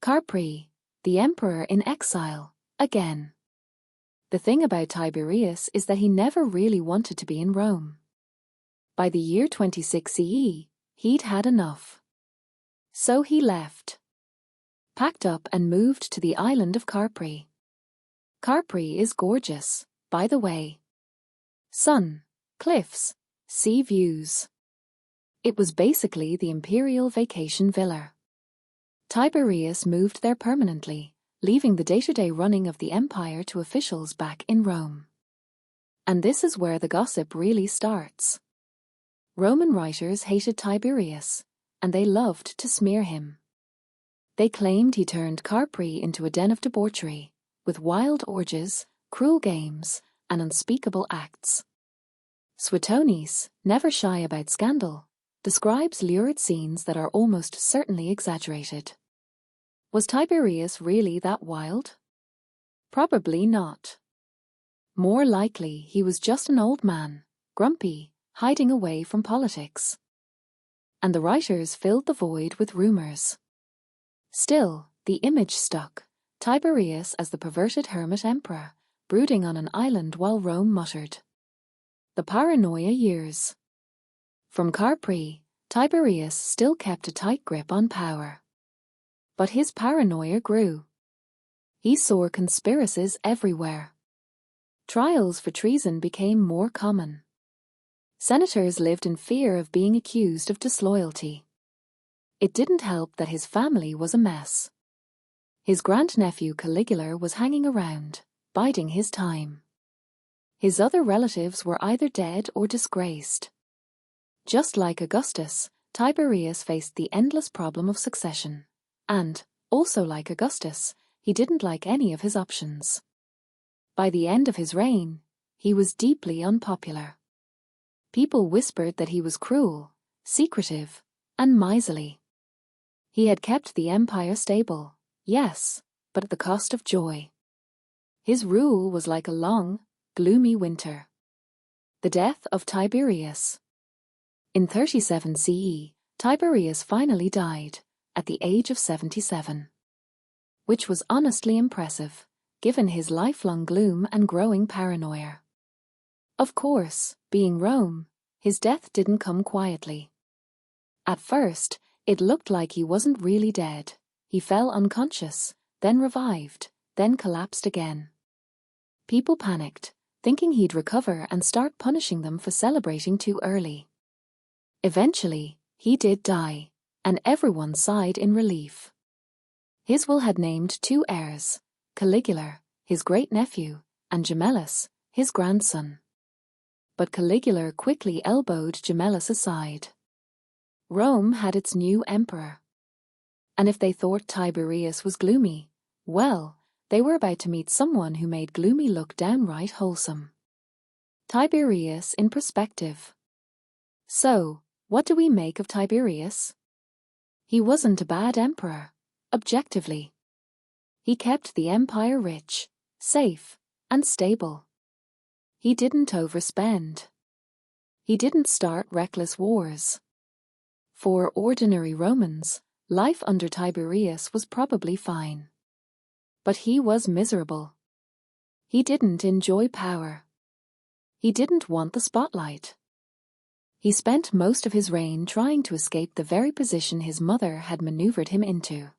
Carpi, the emperor in exile, again. The thing about Tiberius is that he never really wanted to be in Rome. By the year 26 CE, he'd had enough. So he left. Packed up and moved to the island of Carpi. Carpi is gorgeous, by the way. Sun, cliffs, sea views. It was basically the imperial vacation villa. Tiberius moved there permanently, leaving the day-to-day running of the empire to officials back in Rome. And this is where the gossip really starts. Roman writers hated Tiberius, and they loved to smear him. They claimed he turned Carpi into a den of debauchery, with wild orgies, cruel games, and unspeakable acts. Suetonius, never shy about scandal, describes lurid scenes that are almost certainly exaggerated. Was Tiberius really that wild? Probably not. More likely he was just an old man, grumpy, hiding away from politics. And the writers filled the void with rumors. Still, the image stuck, Tiberius as the perverted hermit emperor, brooding on an island while Rome muttered. The paranoia years. From Carpi, Tiberius still kept a tight grip on power. But his paranoia grew. He saw conspiracies everywhere. Trials for treason became more common. Senators lived in fear of being accused of disloyalty. It didn't help that his family was a mess. His grandnephew Caligula was hanging around, biding his time. His other relatives were either dead or disgraced. Just like Augustus, Tiberius faced the endless problem of succession. And, also like Augustus, he didn't like any of his options. By the end of his reign, he was deeply unpopular. People whispered that he was cruel, secretive, and miserly. He had kept the empire stable, yes, but at the cost of joy. His rule was like a long, gloomy winter. The death of Tiberius. In 37 CE, Tiberius finally died, at the age of 77. Which was honestly impressive, given his lifelong gloom and growing paranoia. Of course, being Rome, his death didn't come quietly. At first, it looked like he wasn't really dead. He fell unconscious, then revived, then collapsed again. People panicked, thinking he'd recover and start punishing them for celebrating too early. Eventually, he did die, and everyone sighed in relief. His will had named 2 heirs, Caligula, his great-nephew, and Gemellus, his grandson. But Caligula quickly elbowed Gemellus aside. Rome had its new emperor. And if they thought Tiberius was gloomy, well, they were about to meet someone who made gloomy look downright wholesome. Tiberius in perspective. So, what do we make of Tiberius? He wasn't a bad emperor, objectively. He kept the empire rich, safe, and stable. He didn't overspend. He didn't start reckless wars. For ordinary Romans, life under Tiberius was probably fine. But he was miserable. He didn't enjoy power. He didn't want the spotlight. He spent most of his reign trying to escape the very position his mother had maneuvered him into.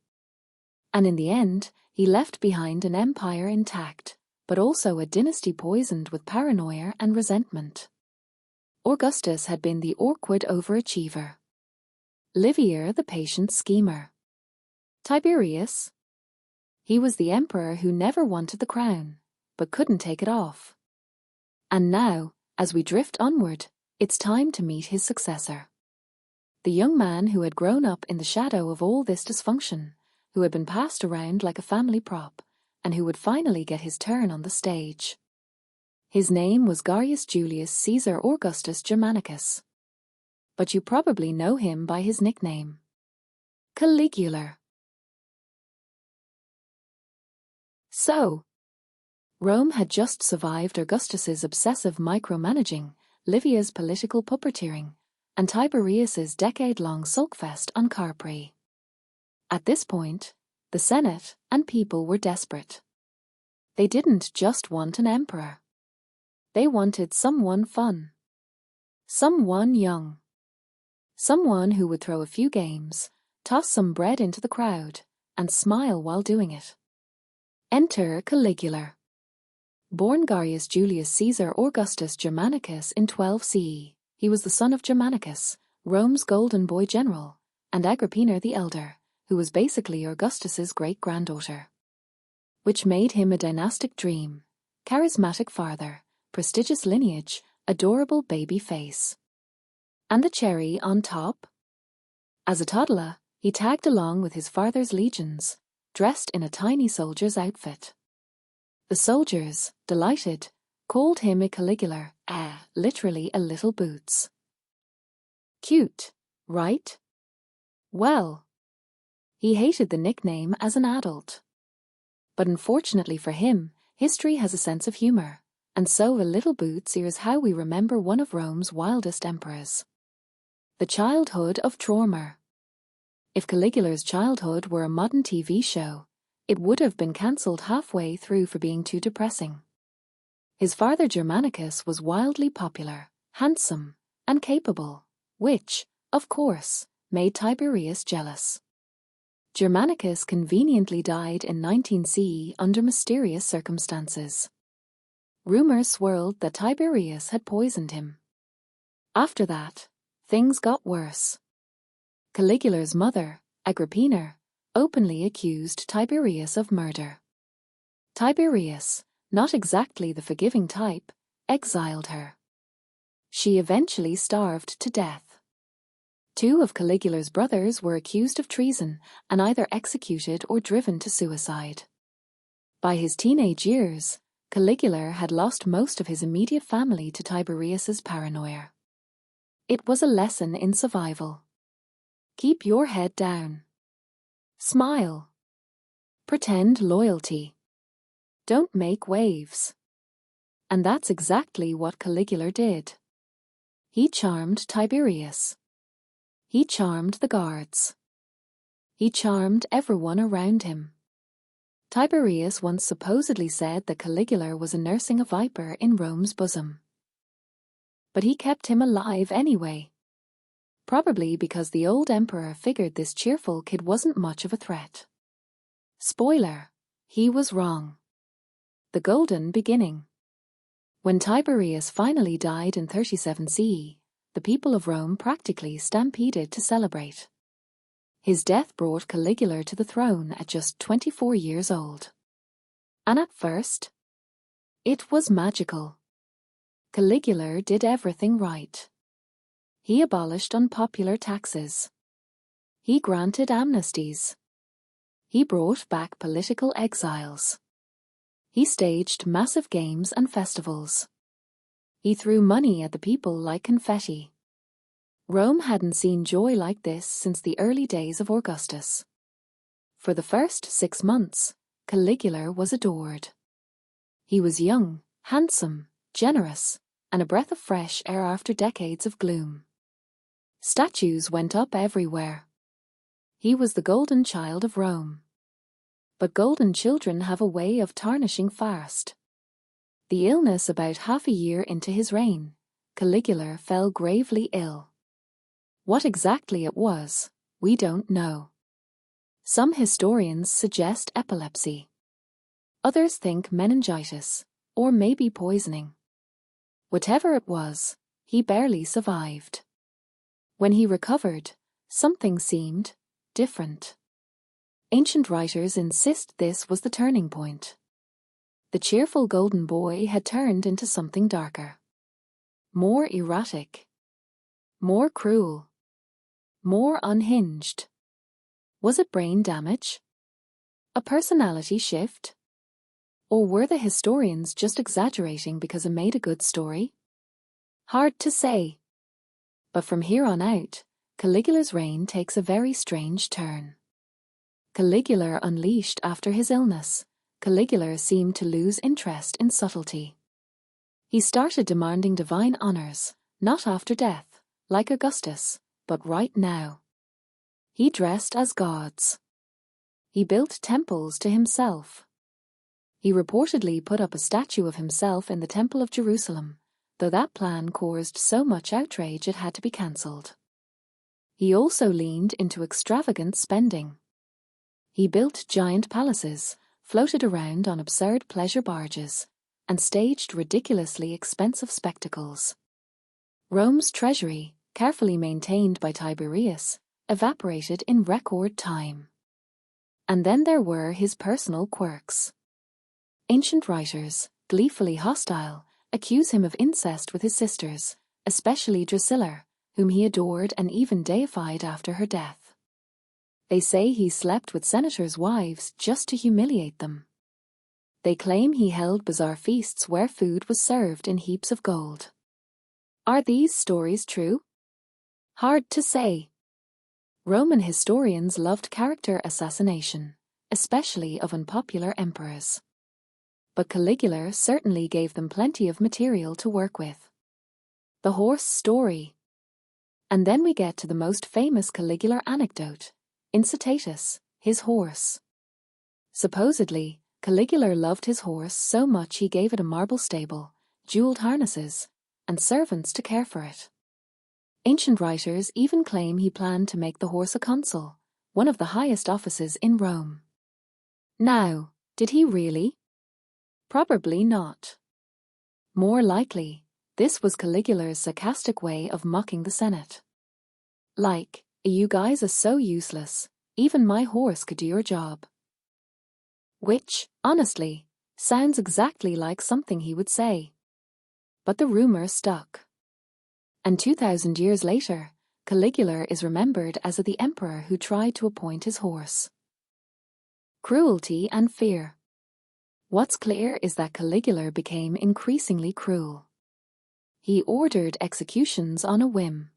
And in the end, he left behind an empire intact, but also a dynasty poisoned with paranoia and resentment. Augustus had been the awkward overachiever. Livia the patient schemer. Tiberius? He was the emperor who never wanted the crown, but couldn't take it off. And now, as we drift onward, it's time to meet his successor. The young man who had grown up in the shadow of all this dysfunction, who had been passed around like a family prop, and who would finally get his turn on the stage. His name was Gaius Julius Caesar Augustus Germanicus. But you probably know him by his nickname, Caligula. So, Rome had just survived Augustus's obsessive micromanaging, Livia's political puppeteering, and Tiberius's decade-long sulkfest on Carpi. At this point, the Senate and people were desperate. They didn't just want an emperor. They wanted someone fun. Someone young. Someone who would throw a few games, toss some bread into the crowd, and smile while doing it. Enter Caligula. Born Gaius Julius Caesar Augustus Germanicus in 12 CE, he was the son of Germanicus, Rome's golden boy general, and Agrippina the Elder, who was basically Augustus's great-granddaughter. Which made him a dynastic dream, charismatic father, prestigious lineage, adorable baby face. And the cherry on top? As a toddler, he tagged along with his father's legions, dressed in a tiny soldier's outfit. The soldiers, delighted, called him a Caligula, literally a little boots. Cute, right? Well, he hated the nickname as an adult. But unfortunately for him, history has a sense of humor, and so a little boots is how we remember one of Rome's wildest emperors. The childhood of Trauma. If Caligula's childhood were a modern TV show, it would have been cancelled halfway through for being too depressing. His father Germanicus was wildly popular, handsome, and capable, which, of course, made Tiberius jealous. Germanicus conveniently died in 19 CE under mysterious circumstances. Rumors swirled that Tiberius had poisoned him. After that, things got worse. Caligula's mother, Agrippina, openly accused Tiberius of murder. Tiberius, not exactly the forgiving type, exiled her. She eventually starved to death. 2 of Caligula's brothers were accused of treason and either executed or driven to suicide. By his teenage years, Caligula had lost most of his immediate family to Tiberius's paranoia. It was a lesson in survival. Keep your head down. Smile. Pretend loyalty. Don't make waves. And that's exactly what Caligula did. He charmed Tiberius. He charmed the guards. He charmed everyone around him. Tiberius once supposedly said that Caligula was nursing a viper in Rome's bosom. But he kept him alive anyway. Probably because the old emperor figured this cheerful kid wasn't much of a threat. Spoiler, he was wrong. The golden beginning. When Tiberius finally died in 37 CE, the people of Rome practically stampeded to celebrate. His death brought Caligula to the throne at just 24 years old. And at first, it was magical. Caligula did everything right. He abolished unpopular taxes. He granted amnesties. He brought back political exiles. He staged massive games and festivals. He threw money at the people like confetti. Rome hadn't seen joy like this since the early days of Augustus. For the first 6 months, Caligula was adored. He was young, handsome, generous, and a breath of fresh air after decades of gloom. Statues went up everywhere. He was the golden child of Rome. But golden children have a way of tarnishing fast. The illness about half a year into his reign, Caligula fell gravely ill. What exactly it was, we don't know. Some historians suggest epilepsy. Others think meningitis, or maybe poisoning. Whatever it was, he barely survived. When he recovered, something seemed different. Ancient writers insist this was the turning point. The cheerful golden boy had turned into something darker. More erratic. More cruel. More unhinged. Was it brain damage? A personality shift? Or were the historians just exaggerating because it made a good story? Hard to say. But from here on out, Caligula's reign takes a very strange turn. Caligula unleashed after his illness, Caligula seemed to lose interest in subtlety. He started demanding divine honors, not after death, like Augustus, but right now. He dressed as gods. He built temples to himself. He reportedly put up a statue of himself in the Temple of Jerusalem, though that plan caused so much outrage it had to be cancelled. He also leaned into extravagant spending. He built giant palaces, floated around on absurd pleasure barges, and staged ridiculously expensive spectacles. Rome's treasury, carefully maintained by Tiberius, evaporated in record time. And then there were his personal quirks. Ancient writers, gleefully hostile, accuse him of incest with his sisters, especially Drusilla, whom he adored and even deified after her death. They say he slept with senators' wives just to humiliate them. They claim he held bizarre feasts where food was served in heaps of gold. Are these stories true? Hard to say. Roman historians loved character assassination, especially of unpopular emperors. But Caligula certainly gave them plenty of material to work with. The horse story. And then we get to the most famous Caligula anecdote, Incitatus, his horse. Supposedly, Caligula loved his horse so much he gave it a marble stable, jeweled harnesses, and servants to care for it. Ancient writers even claim he planned to make the horse a consul, one of the highest offices in Rome. Now, did he really? Probably not. More likely, this was Caligula's sarcastic way of mocking the Senate. Like, you guys are so useless, even my horse could do your job. Which, honestly, sounds exactly like something he would say. But the rumor stuck. And 2,000 years later, Caligula is remembered as the emperor who tried to appoint his horse. Cruelty and fear. What's clear is that Caligula became increasingly cruel. He ordered executions on a whim.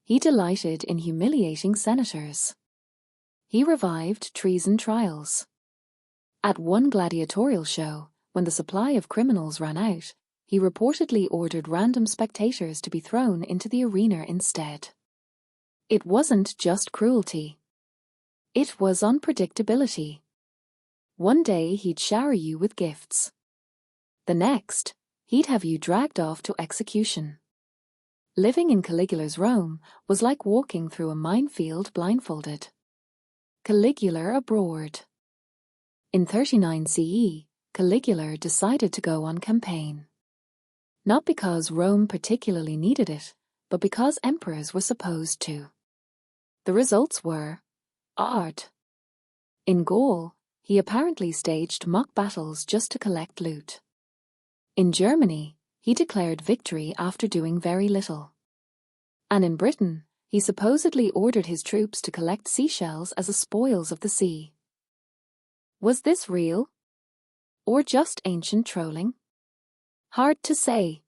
He delighted in humiliating senators. He revived treason trials. At one gladiatorial show, when the supply of criminals ran out, he reportedly ordered random spectators to be thrown into the arena instead. It wasn't just cruelty. It was unpredictability. One day he'd shower you with gifts. The next, he'd have you dragged off to execution. Living in Caligula's Rome was like walking through a minefield blindfolded. Caligula abroad. In 39 CE, Caligula decided to go on campaign. Not because Rome particularly needed it, but because emperors were supposed to. The results were odd. In Gaul, he apparently staged mock battles just to collect loot. In Germany, he declared victory after doing very little. And in Britain, he supposedly ordered his troops to collect seashells as the spoils of the sea. Was this real? Or just ancient trolling? Hard to say.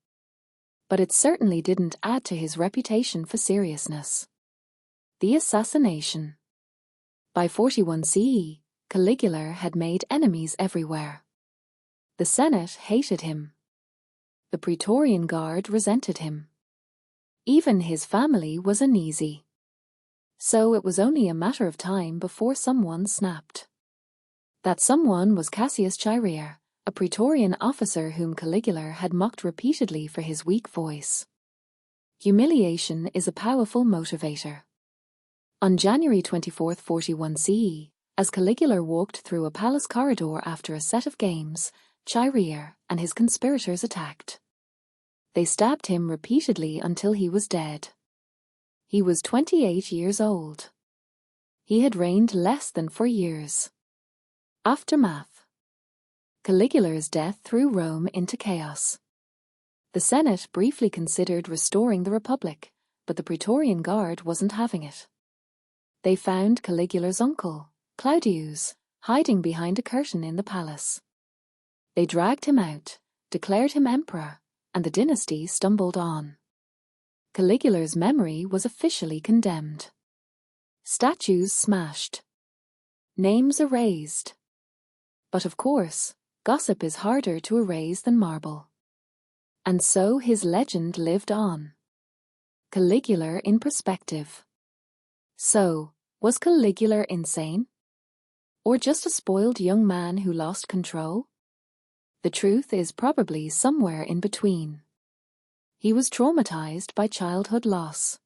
But it certainly didn't add to his reputation for seriousness. The assassination. By 41 CE, Caligula had made enemies everywhere. The Senate hated him. The Praetorian Guard resented him. Even his family was uneasy. So it was only a matter of time before someone snapped. That someone was Cassius Chaerea, a Praetorian officer whom Caligula had mocked repeatedly for his weak voice. Humiliation is a powerful motivator. On January 24, 41 CE, as Caligula walked through a palace corridor after a set of games, Chaerea and his conspirators attacked. They stabbed him repeatedly until he was dead. He was 28 years old. He had reigned less than 4 years. Aftermath. Caligula's death threw Rome into chaos. The Senate briefly considered restoring the Republic, but the Praetorian Guard wasn't having it. They found Caligula's uncle, Claudius, hiding behind a curtain in the palace. They dragged him out, declared him emperor, and the dynasty stumbled on. Caligula's memory was officially condemned. Statues smashed. Names erased. But of course, gossip is harder to erase than marble. And so his legend lived on. Caligula in perspective. So, was Caligula insane? Or just a spoiled young man who lost control? The truth is probably somewhere in between. He was traumatized by childhood loss.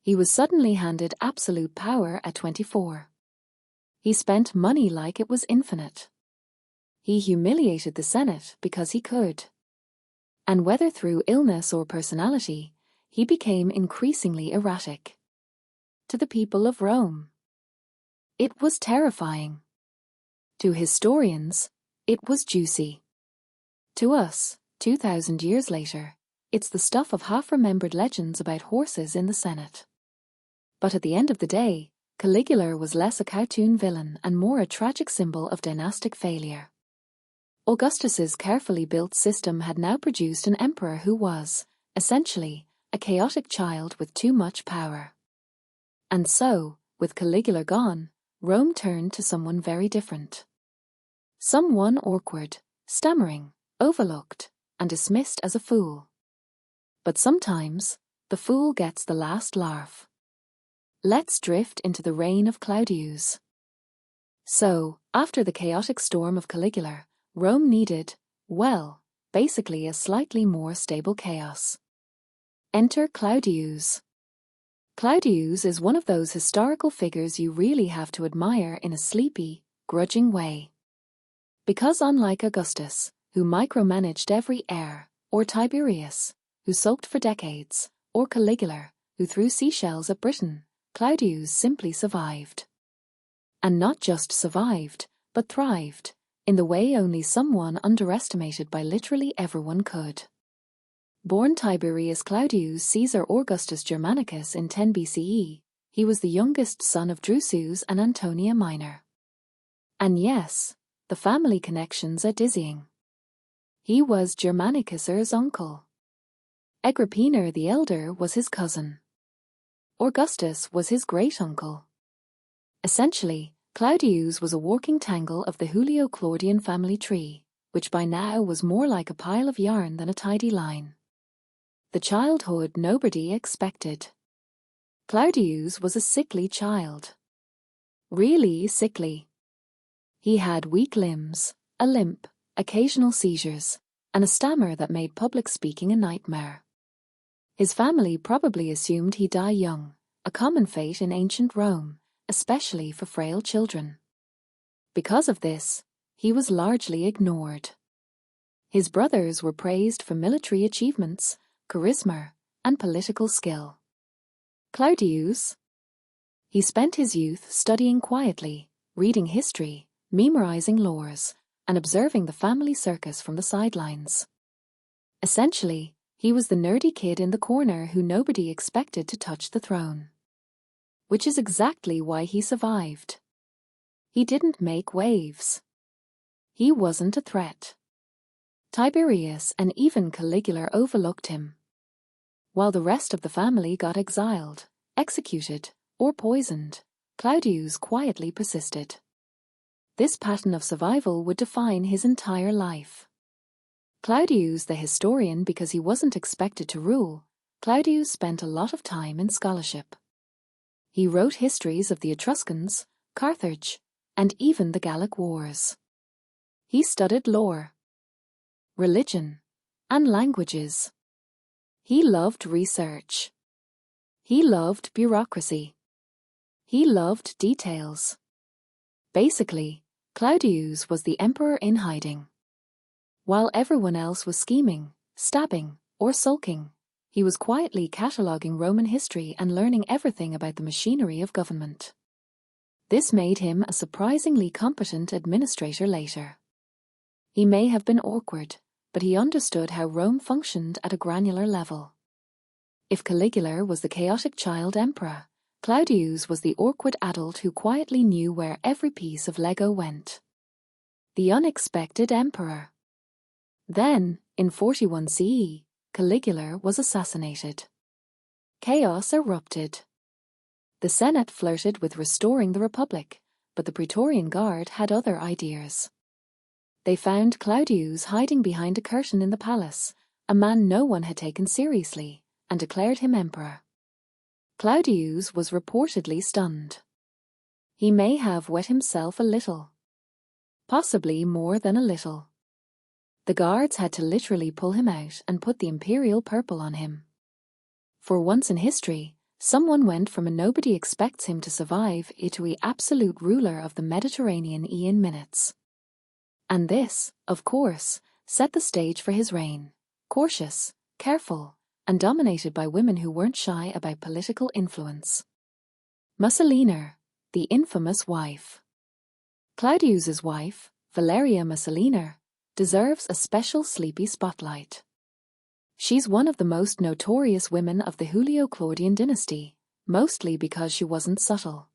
He was suddenly handed absolute power at 24. He spent money like it was infinite. He humiliated the Senate because he could. And whether through illness or personality, he became increasingly erratic. To the people of Rome, it was terrifying. To historians, it was juicy. To us, 2,000 years later, it's the stuff of half-remembered legends about horses in the Senate. But at the end of the day, Caligula was less a cartoon villain and more a tragic symbol of dynastic failure. Augustus's carefully built system had now produced an emperor who was, essentially, a chaotic child with too much power. And so, with Caligula gone, Rome turned to someone very different. Someone awkward, stammering, overlooked, and dismissed as a fool. But sometimes, the fool gets the last laugh. Let's drift into the reign of Claudius. So, after the chaotic storm of Caligula, Rome needed, well, basically a slightly more stable chaos. Enter Claudius. Claudius is one of those historical figures you really have to admire in a sleepy, grudging way. Because unlike Augustus, who micromanaged every heir, or Tiberius, who sulked for decades, or Caligula, who threw seashells at Britain, Claudius simply survived. And not just survived, but thrived, in the way only someone underestimated by literally everyone could. Born Tiberius Claudius Caesar Augustus Germanicus in 10 BCE, he was the youngest son of Drusus and Antonia Minor. And yes, the family connections are dizzying. He was Germanicus's uncle. Agrippina the Elder was his cousin. Augustus was his great-uncle. Essentially, Claudius was a walking tangle of the Julio-Claudian family tree, which by now was more like a pile of yarn than a tidy line. The childhood nobody expected. Claudius was a sickly child. Really sickly. He had weak limbs, a limp, occasional seizures, and a stammer that made public speaking a nightmare. His family probably assumed he'd die young, a common fate in ancient Rome, especially for frail children. Because of this, he was largely ignored. His brothers were praised for military achievements, charisma, and political skill. Claudius? He spent his youth studying quietly, reading history, memorizing laws, and observing the family circus from the sidelines. Essentially, he was the nerdy kid in the corner who nobody expected to touch the throne. Which is exactly why he survived. He didn't make waves. He wasn't a threat. Tiberius and even Caligula overlooked him. While the rest of the family got exiled, executed, or poisoned, Claudius quietly persisted. This pattern of survival would define his entire life. Claudius the historian because he wasn't expected to rule, Claudius spent a lot of time in scholarship. He wrote histories of the Etruscans, Carthage, and even the Gallic Wars. He studied lore, religion, and languages. He loved research. He loved bureaucracy. He loved details. Basically, Claudius was the emperor in hiding. While everyone else was scheming, stabbing, or sulking, he was quietly cataloguing Roman history and learning everything about the machinery of government. This made him a surprisingly competent administrator later. He may have been awkward, but he understood how Rome functioned at a granular level. If Caligula was the chaotic child emperor, Claudius was the awkward adult who quietly knew where every piece of Lego went. The unexpected emperor. Then, in 41 CE, Caligula was assassinated. Chaos erupted. The Senate flirted with restoring the Republic, but the Praetorian Guard had other ideas. They found Claudius hiding behind a curtain in the palace, a man no one had taken seriously, and declared him emperor. Claudius was reportedly stunned. He may have wet himself a little. Possibly more than a little. The guards had to literally pull him out and put the imperial purple on him. For once in history, someone went from a nobody expects him to survive to an absolute ruler of the Mediterranean in minutes. And this, of course, set the stage for his reign, cautious, careful, and dominated by women who weren't shy about political influence. Mussolini, the infamous wife. Claudius's wife, Valeria Messalina, deserves a special sleepy spotlight. She's one of the most notorious women of the Julio-Claudian dynasty, mostly because she wasn't subtle.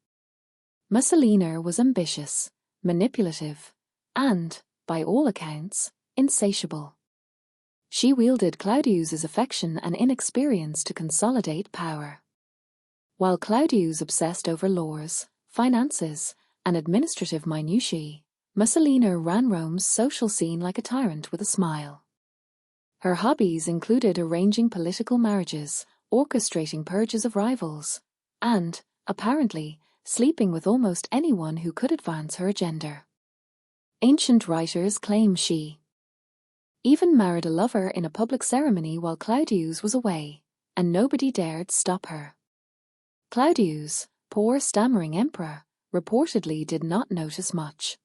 Messalina was ambitious, manipulative, and, by all accounts, insatiable. She wielded Claudius's affection and inexperience to consolidate power. While Claudius obsessed over laws, finances, and administrative minutiae, Messalina ran Rome's social scene like a tyrant with a smile. Her hobbies included arranging political marriages, orchestrating purges of rivals, and, apparently, sleeping with almost anyone who could advance her agenda. Ancient writers claim she even married a lover in a public ceremony while Claudius was away, and nobody dared stop her. Claudius, poor stammering emperor, reportedly did not notice much.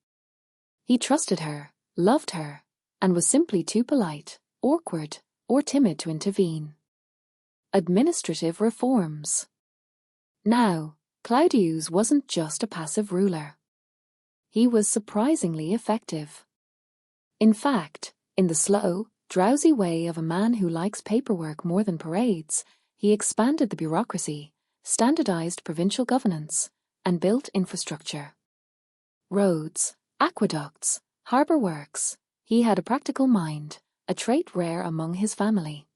He trusted her, loved her, and was simply too polite, awkward, or timid to intervene. Administrative reforms. Now, Claudius wasn't just a passive ruler. He was surprisingly effective. In fact, in the slow, drowsy way of a man who likes paperwork more than parades, he expanded the bureaucracy, standardized provincial governance, and built infrastructure. Roads, aqueducts, harbor works. He had a practical mind, a trait rare among his family.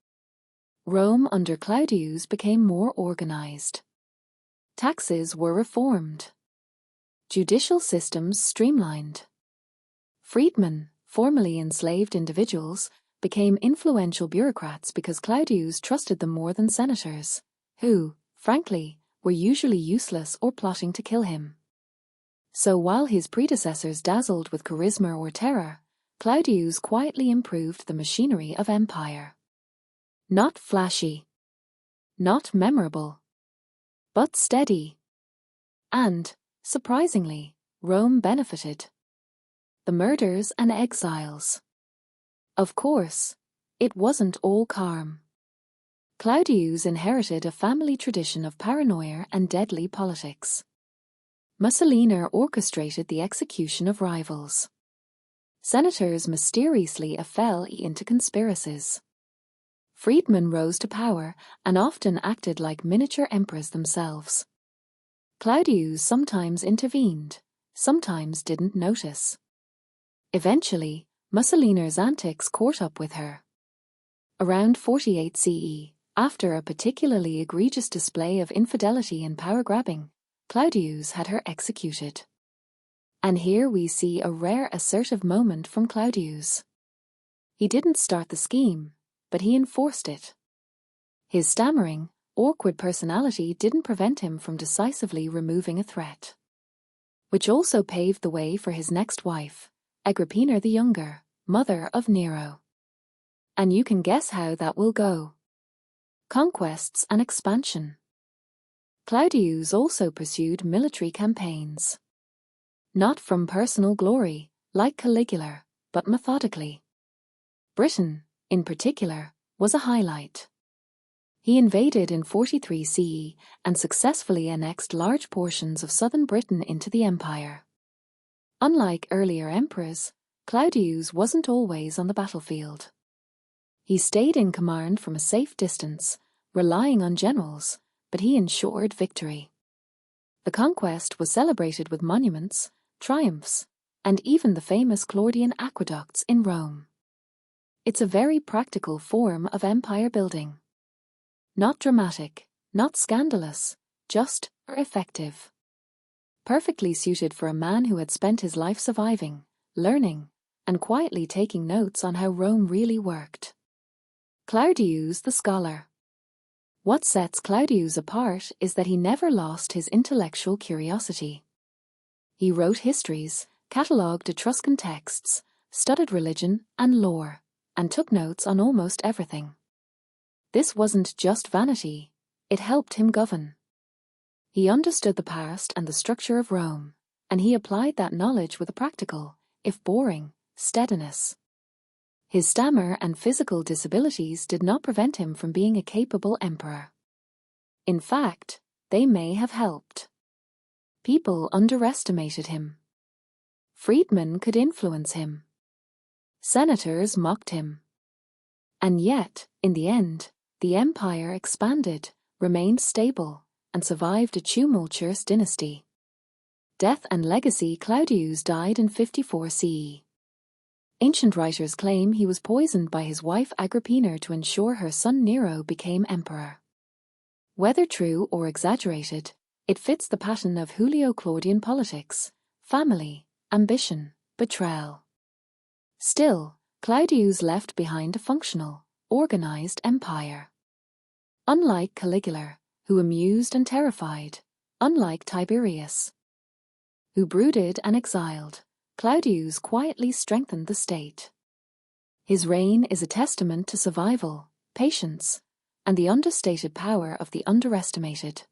Rome under Claudius became more organized. Taxes were reformed. Judicial systems streamlined. Freedmen, formerly enslaved individuals, became influential bureaucrats because Claudius trusted them more than senators, who, frankly, were usually useless or plotting to kill him. So while his predecessors dazzled with charisma or terror, Claudius quietly improved the machinery of empire. Not flashy, not memorable, but steady. And, surprisingly, Rome benefited. The murders and exiles. Of course, it wasn't all calm. Claudius inherited a family tradition of paranoia and deadly politics. Messalina orchestrated the execution of rivals. Senators mysteriously fell into conspiracies. Freedmen rose to power and often acted like miniature emperors themselves. Claudius sometimes intervened, sometimes didn't notice. Eventually, Messalina's antics caught up with her. Around 48 CE, after a particularly egregious display of infidelity and power-grabbing, Claudius had her executed. And here we see a rare assertive moment from Claudius. He didn't start the scheme, but he enforced it. His stammering, awkward personality didn't prevent him from decisively removing a threat. Which also paved the way for his next wife, Agrippina the Younger, mother of Nero. And you can guess how that will go. Conquests and expansion. Claudius also pursued military campaigns. Not from personal glory, like Caligula, but methodically. Britain, in particular, was a highlight. He invaded in 43 CE and successfully annexed large portions of southern Britain into the empire. Unlike earlier emperors, Claudius wasn't always on the battlefield. He stayed in command from a safe distance, relying on generals, but he ensured victory. The conquest was celebrated with monuments, triumphs, and even the famous Claudian aqueducts in Rome. It's a very practical form of empire building. Not dramatic, not scandalous, just effective. Perfectly suited for a man who had spent his life surviving, learning, and quietly taking notes on how Rome really worked. Claudius the scholar. What sets Claudius apart is that he never lost his intellectual curiosity. He wrote histories, catalogued Etruscan texts, studied religion and lore, and took notes on almost everything. This wasn't just vanity, it helped him govern. He understood the past and the structure of Rome, and he applied that knowledge with a practical, if boring, steadiness. His stammer and physical disabilities did not prevent him from being a capable emperor. In fact, they may have helped. People underestimated him. Freedmen could influence him. Senators mocked him. And yet, in the end, the empire expanded, remained stable, and survived a tumultuous dynasty. Death and legacy. Claudius died in 54 CE. Ancient writers claim he was poisoned by his wife Agrippina to ensure her son Nero became emperor. Whether true or exaggerated, it fits the pattern of Julio-Claudian politics: family, ambition, betrayal. Still, Claudius left behind a functional, organized empire. Unlike Caligula, who amused and terrified, unlike Tiberius, who brooded and exiled, Claudius quietly strengthened the state. His reign is a testament to survival, patience, and the understated power of the underestimated.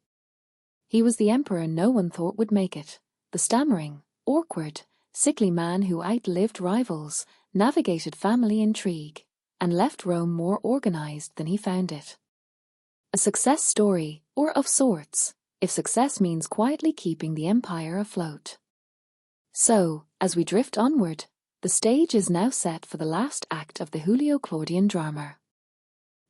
He was the emperor no one thought would make it, the stammering, awkward, sickly man who outlived rivals, navigated family intrigue, and left Rome more organized than he found it. A success story, or of sorts, if success means quietly keeping the empire afloat. So, as we drift onward, the stage is now set for the last act of the Julio-Claudian drama.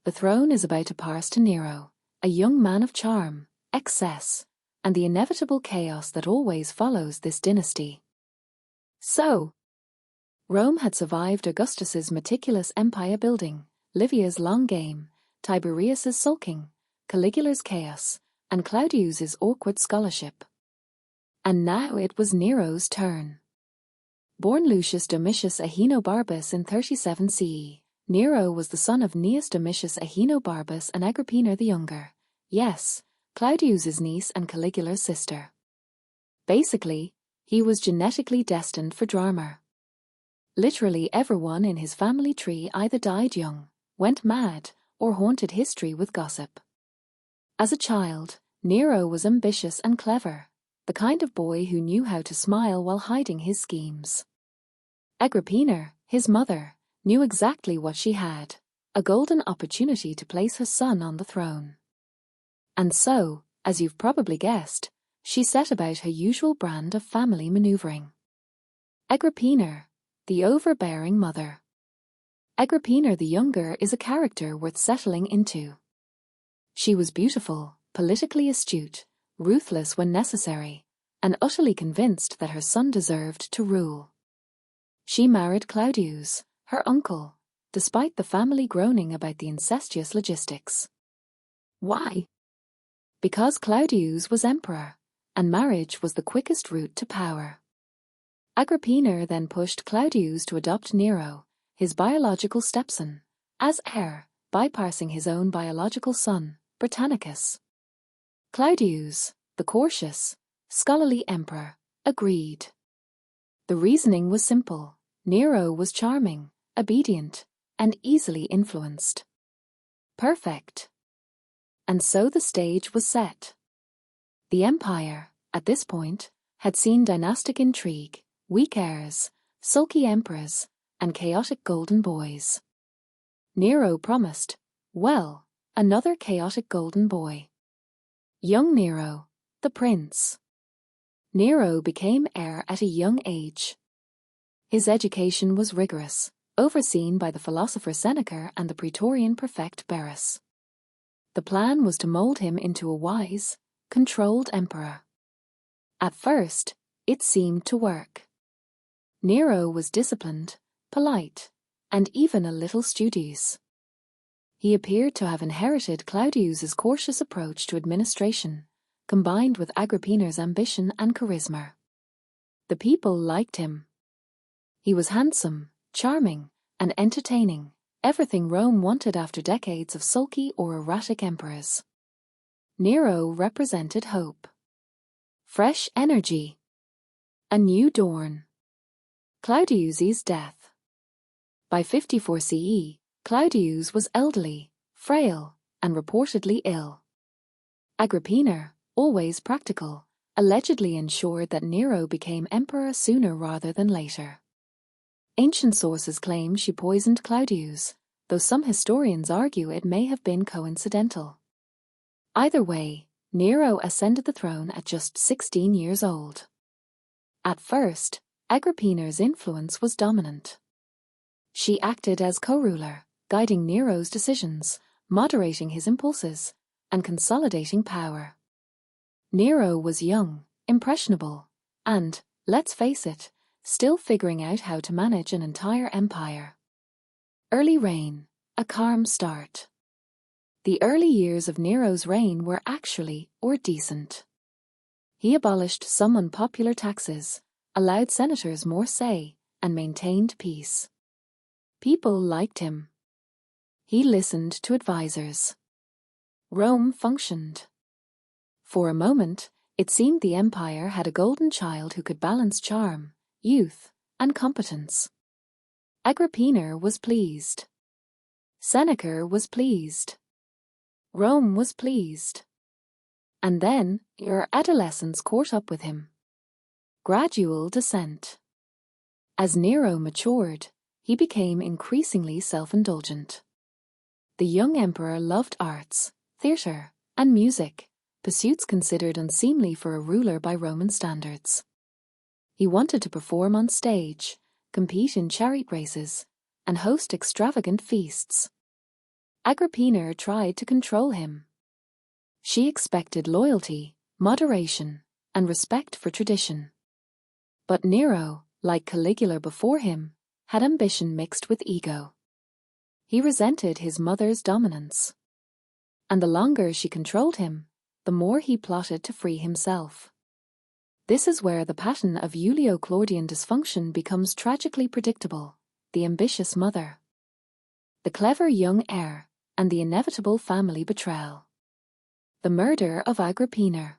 The throne is about to pass to Nero, a young man of charm, excess, and the inevitable chaos that always follows this dynasty. So, Rome had survived Augustus's meticulous empire building, Livia's long game, Tiberius's sulking, Caligula's chaos, and Claudius's awkward scholarship. And now it was Nero's turn. Born Lucius Domitius Ahenobarbus in 37 CE, Nero was the son of Gnaeus Domitius Ahenobarbus and Agrippina the Younger, yes, Claudius's niece and Caligula's sister. Basically, he was genetically destined for drama. Literally everyone in his family tree either died young, went mad, or haunted history with gossip. As a child, Nero was ambitious and clever, the kind of boy who knew how to smile while hiding his schemes. Agrippina, his mother, knew exactly what she had: a golden opportunity to place her son on the throne. And so, as you've probably guessed, she set about her usual brand of family maneuvering. Agrippina, the overbearing mother. Agrippina the Younger is a character worth settling into. She was beautiful, politically astute, ruthless when necessary, and utterly convinced that her son deserved to rule. She married Claudius, her uncle, despite the family groaning about the incestuous logistics. Why? Because Claudius was emperor, and marriage was the quickest route to power. Agrippina then pushed Claudius to adopt Nero, his biological stepson, as heir, bypassing his own biological son, Britannicus. Claudius, the cautious, scholarly emperor, agreed. The reasoning was simple: Nero was charming, obedient, and easily influenced. Perfect. And so the stage was set. The empire, at this point, had seen dynastic intrigue, weak heirs, sulky emperors, and chaotic golden boys. Nero promised, well, another chaotic golden boy. Young Nero, the prince. Nero became heir at a young age. His education was rigorous, overseen by the philosopher Seneca and the Praetorian prefect Verus. The plan was to mold him into a wise, controlled emperor. At first, it seemed to work. Nero was disciplined, polite, and even a little studious. He appeared to have inherited Claudius's cautious approach to administration, combined with Agrippina's ambition and charisma. The people liked him. He was handsome, charming, and entertaining, everything Rome wanted after decades of sulky or erratic emperors. Nero represented hope. Fresh energy. A new dawn. Claudius's death. By 54 CE, Claudius was elderly, frail, and reportedly ill. Agrippina, always practical, allegedly ensured that Nero became emperor sooner rather than later. Ancient sources claim she poisoned Claudius, though some historians argue it may have been coincidental. Either way, Nero ascended the throne at just 16 years old. At first, Agrippina's influence was dominant. She acted as co-ruler, guiding Nero's decisions, moderating his impulses, and consolidating power. Nero was young, impressionable, and, let's face it, still figuring out how to manage an entire empire. Early reign, a calm start. The early years of Nero's reign were decent. He abolished some unpopular taxes, allowed senators more say, and maintained peace. People liked him. He listened to advisors. Rome functioned. For a moment, it seemed the empire had a golden child who could balance charm, youth, and competence. Agrippina was pleased. Seneca was pleased. Rome was pleased. And then, your adolescence caught up with him. Gradual descent. As Nero matured, he became increasingly self-indulgent. The young emperor loved arts, theatre, and music, pursuits considered unseemly for a ruler by Roman standards. He wanted to perform on stage, compete in chariot races, and host extravagant feasts. Agrippina tried to control him. She expected loyalty, moderation, and respect for tradition. But Nero, like Caligula before him, had ambition mixed with ego. He resented his mother's dominance. And the longer she controlled him, the more he plotted to free himself. This is where the pattern of Julio-Claudian dysfunction becomes tragically predictable: the ambitious mother, the clever young heir, and the inevitable family betrayal. The murder of Agrippina.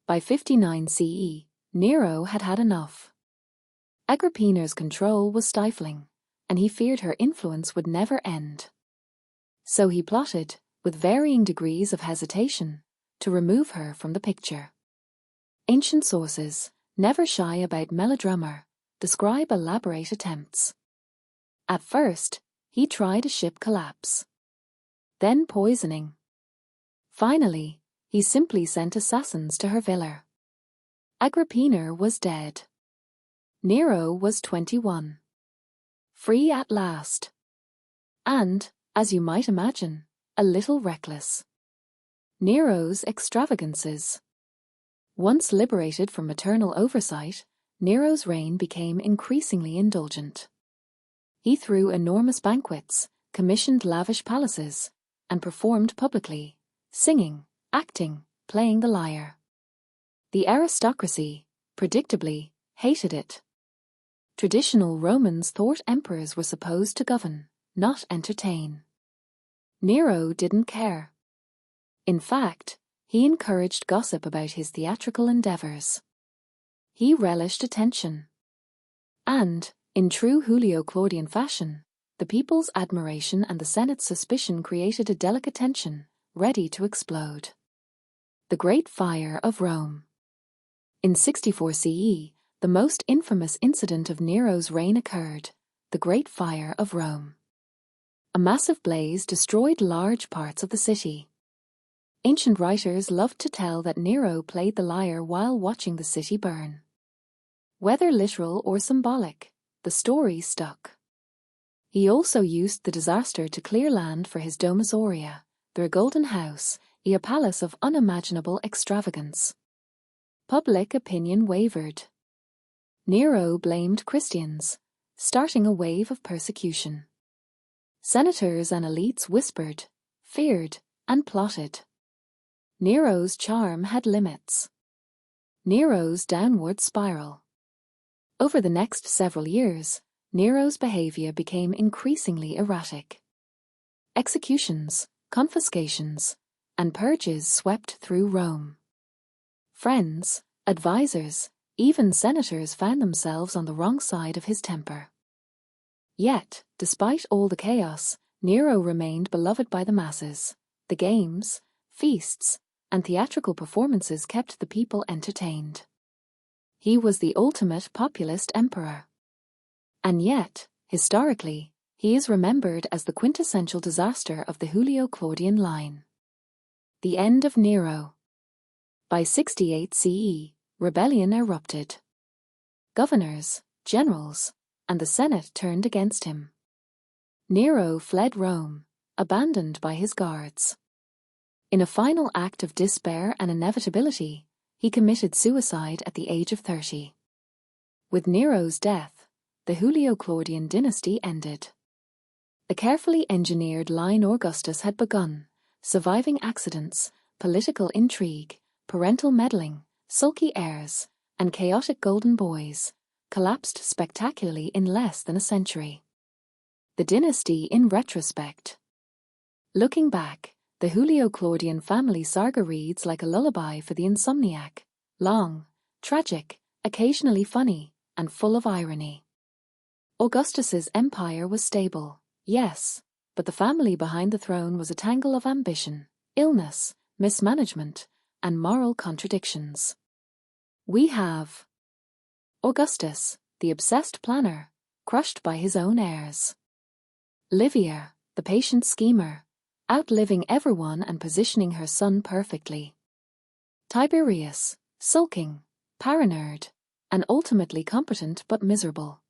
By 59 CE, Nero had had enough. Agrippina's control was stifling, and he feared her influence would never end. So he plotted, with varying degrees of hesitation, to remove her from the picture. Ancient sources, never shy about melodrama, describe elaborate attempts. At first, he tried a ship collapse. Then poisoning. Finally, he simply sent assassins to her villa. Agrippina was dead. Nero was 21. Free at last. And, as you might imagine, a little reckless. Nero's extravagances. Once liberated from maternal oversight, Nero's reign became increasingly indulgent. He threw enormous banquets, commissioned lavish palaces, and performed publicly, singing, acting, playing the lyre. The aristocracy, predictably, hated it. Traditional Romans thought emperors were supposed to govern, not entertain. Nero didn't care. In fact, he encouraged gossip about his theatrical endeavors. He relished attention. And, in true Julio-Claudian fashion, the people's admiration and the Senate's suspicion created a delicate tension, ready to explode. The Great Fire of Rome. In 64 CE, the most infamous incident of Nero's reign occurred: the Great Fire of Rome. A massive blaze destroyed large parts of the city. Ancient writers loved to tell that Nero played the lyre while watching the city burn. Whether literal or symbolic, the story stuck. He also used the disaster to clear land for his Domus Aurea, their golden house, a palace of unimaginable extravagance. Public opinion wavered. Nero blamed Christians, starting a wave of persecution. Senators and elites whispered, feared, and plotted. Nero's charm had limits. Nero's downward spiral. Over the next several years, Nero's behavior became increasingly erratic. Executions, confiscations, and purges swept through Rome. Friends, advisors, even senators found themselves on the wrong side of his temper. Yet, despite all the chaos, Nero remained beloved by the masses. The games, feasts, and theatrical performances kept the people entertained. He was the ultimate populist emperor. And yet, historically, he is remembered as the quintessential disaster of the Julio-Claudian line. The end of Nero. By 68 CE, rebellion erupted. Governors, generals, and the Senate turned against him. Nero fled Rome, abandoned by his guards. In a final act of despair and inevitability, he committed suicide at the age of 30. With Nero's death, the Julio-Claudian dynasty ended. The carefully engineered line Augustus had begun, surviving accidents, political intrigue, parental meddling, sulky heirs, and chaotic golden boys, collapsed spectacularly in less than a century. The dynasty in retrospect. Looking back, the Julio-Claudian family saga reads like a lullaby for the insomniac, long, tragic, occasionally funny, and full of irony. Augustus's empire was stable, yes, but the family behind the throne was a tangle of ambition, illness, mismanagement, and moral contradictions. We have Augustus, the obsessed planner, crushed by his own heirs. Livia, the patient schemer, outliving everyone and positioning her son perfectly. Tiberius, sulking, paranoid, and ultimately competent but miserable.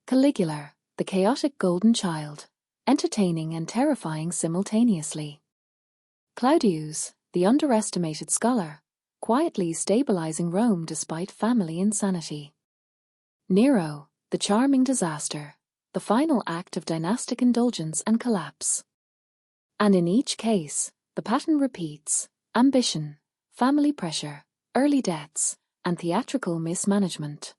Caligula, the chaotic golden child, entertaining and terrifying simultaneously. Claudius, the underestimated scholar, quietly stabilizing Rome despite family insanity. Nero, the charming disaster, the final act of dynastic indulgence and collapse. And in each case, the pattern repeats: ambition, family pressure, early deaths, and theatrical mismanagement.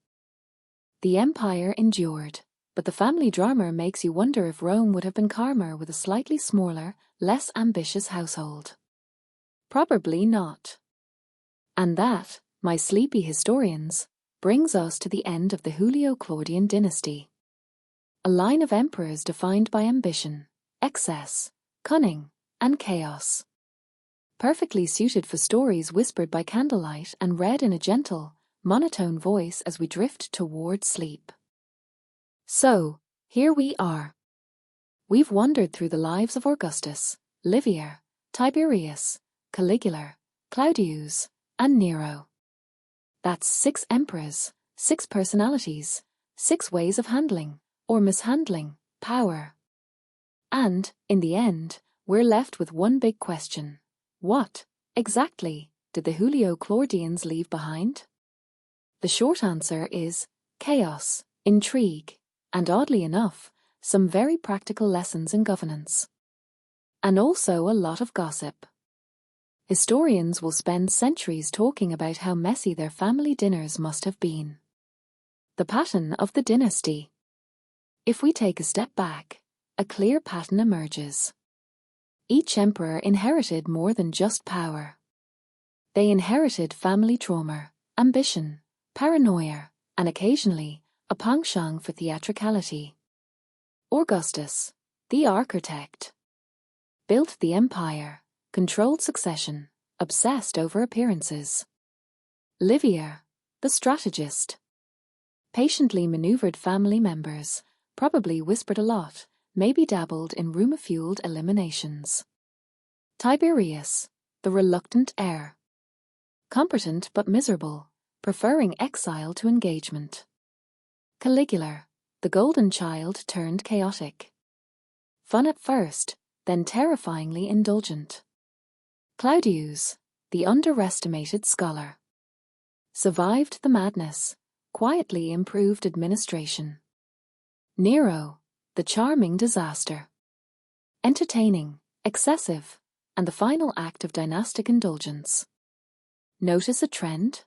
The empire endured, but the family drama makes you wonder if Rome would have been calmer with a slightly smaller, less ambitious household. Probably not. And that, my sleepy historians, brings us to the end of the Julio-Claudian dynasty. A line of emperors defined by ambition, excess, cunning, and chaos. Perfectly suited for stories whispered by candlelight and read in a gentle, monotone voice as we drift toward sleep. So, here we are. We've wandered through the lives of Augustus, Livia, Tiberius, Caligula, Claudius, and Nero. That's 6 emperors, 6 personalities, 6 ways of handling, or mishandling, power. And, in the end, we're left with one big question. What, exactly, did the Julio-Claudians leave behind? The short answer is chaos, intrigue, and oddly enough, some very practical lessons in governance. And also a lot of gossip. Historians will spend centuries talking about how messy their family dinners must have been. The pattern of the dynasty. If we take a step back, a clear pattern emerges. Each emperor inherited more than just power. They inherited family trauma, ambition, paranoia, and occasionally, a penchant for theatricality. Augustus, the architect, built the empire, controlled succession, obsessed over appearances. Livia, the strategist, patiently maneuvered family members, probably whispered a lot, maybe dabbled in rumor-fueled eliminations. Tiberius, the reluctant heir, competent but miserable, preferring exile to engagement. Caligula, the golden child turned chaotic. Fun at first, then terrifyingly indulgent. Claudius, the underestimated scholar, survived the madness, quietly improved administration. Nero, the charming disaster, entertaining, excessive, and the final act of dynastic indulgence. Notice a trend?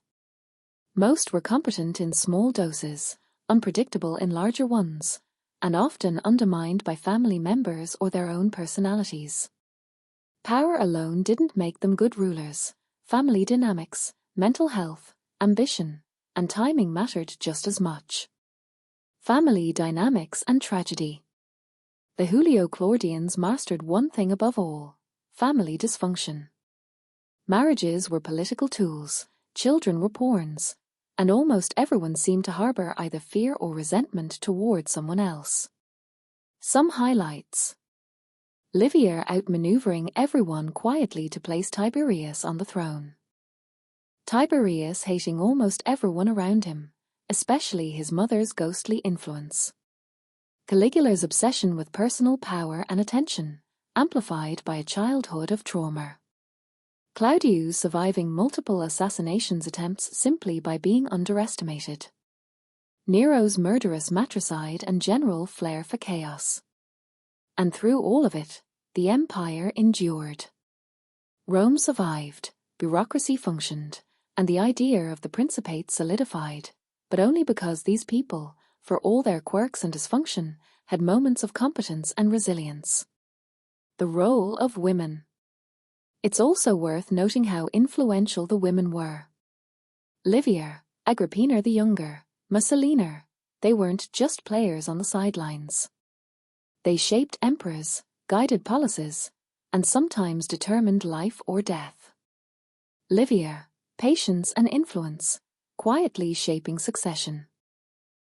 Most were competent in small doses, unpredictable in larger ones, and often undermined by family members or their own personalities. Power alone didn't make them good rulers. Family dynamics, mental health, ambition, and timing mattered just as much. Family dynamics and tragedy. The Julio-Claudians mastered one thing above all: family dysfunction. Marriages were political tools, children were pawns, and almost everyone seemed to harbor either fear or resentment toward someone else. Some highlights. Livia outmaneuvering everyone quietly to place Tiberius on the throne. Tiberius hating almost everyone around him, especially his mother's ghostly influence. Caligula's obsession with personal power and attention, amplified by a childhood of trauma. Claudius surviving multiple assassination attempts simply by being underestimated. Nero's murderous matricide and general flair for chaos. And through all of it, the empire endured. Rome survived, bureaucracy functioned, and the idea of the Principate solidified, but only because these people, for all their quirks and dysfunction, had moments of competence and resilience. The role of women. It's also worth noting how influential the women were. Livia, Agrippina the Younger, Messalina, they weren't just players on the sidelines. They shaped emperors, guided policies, and sometimes determined life or death. Livia, patience and influence, quietly shaping succession.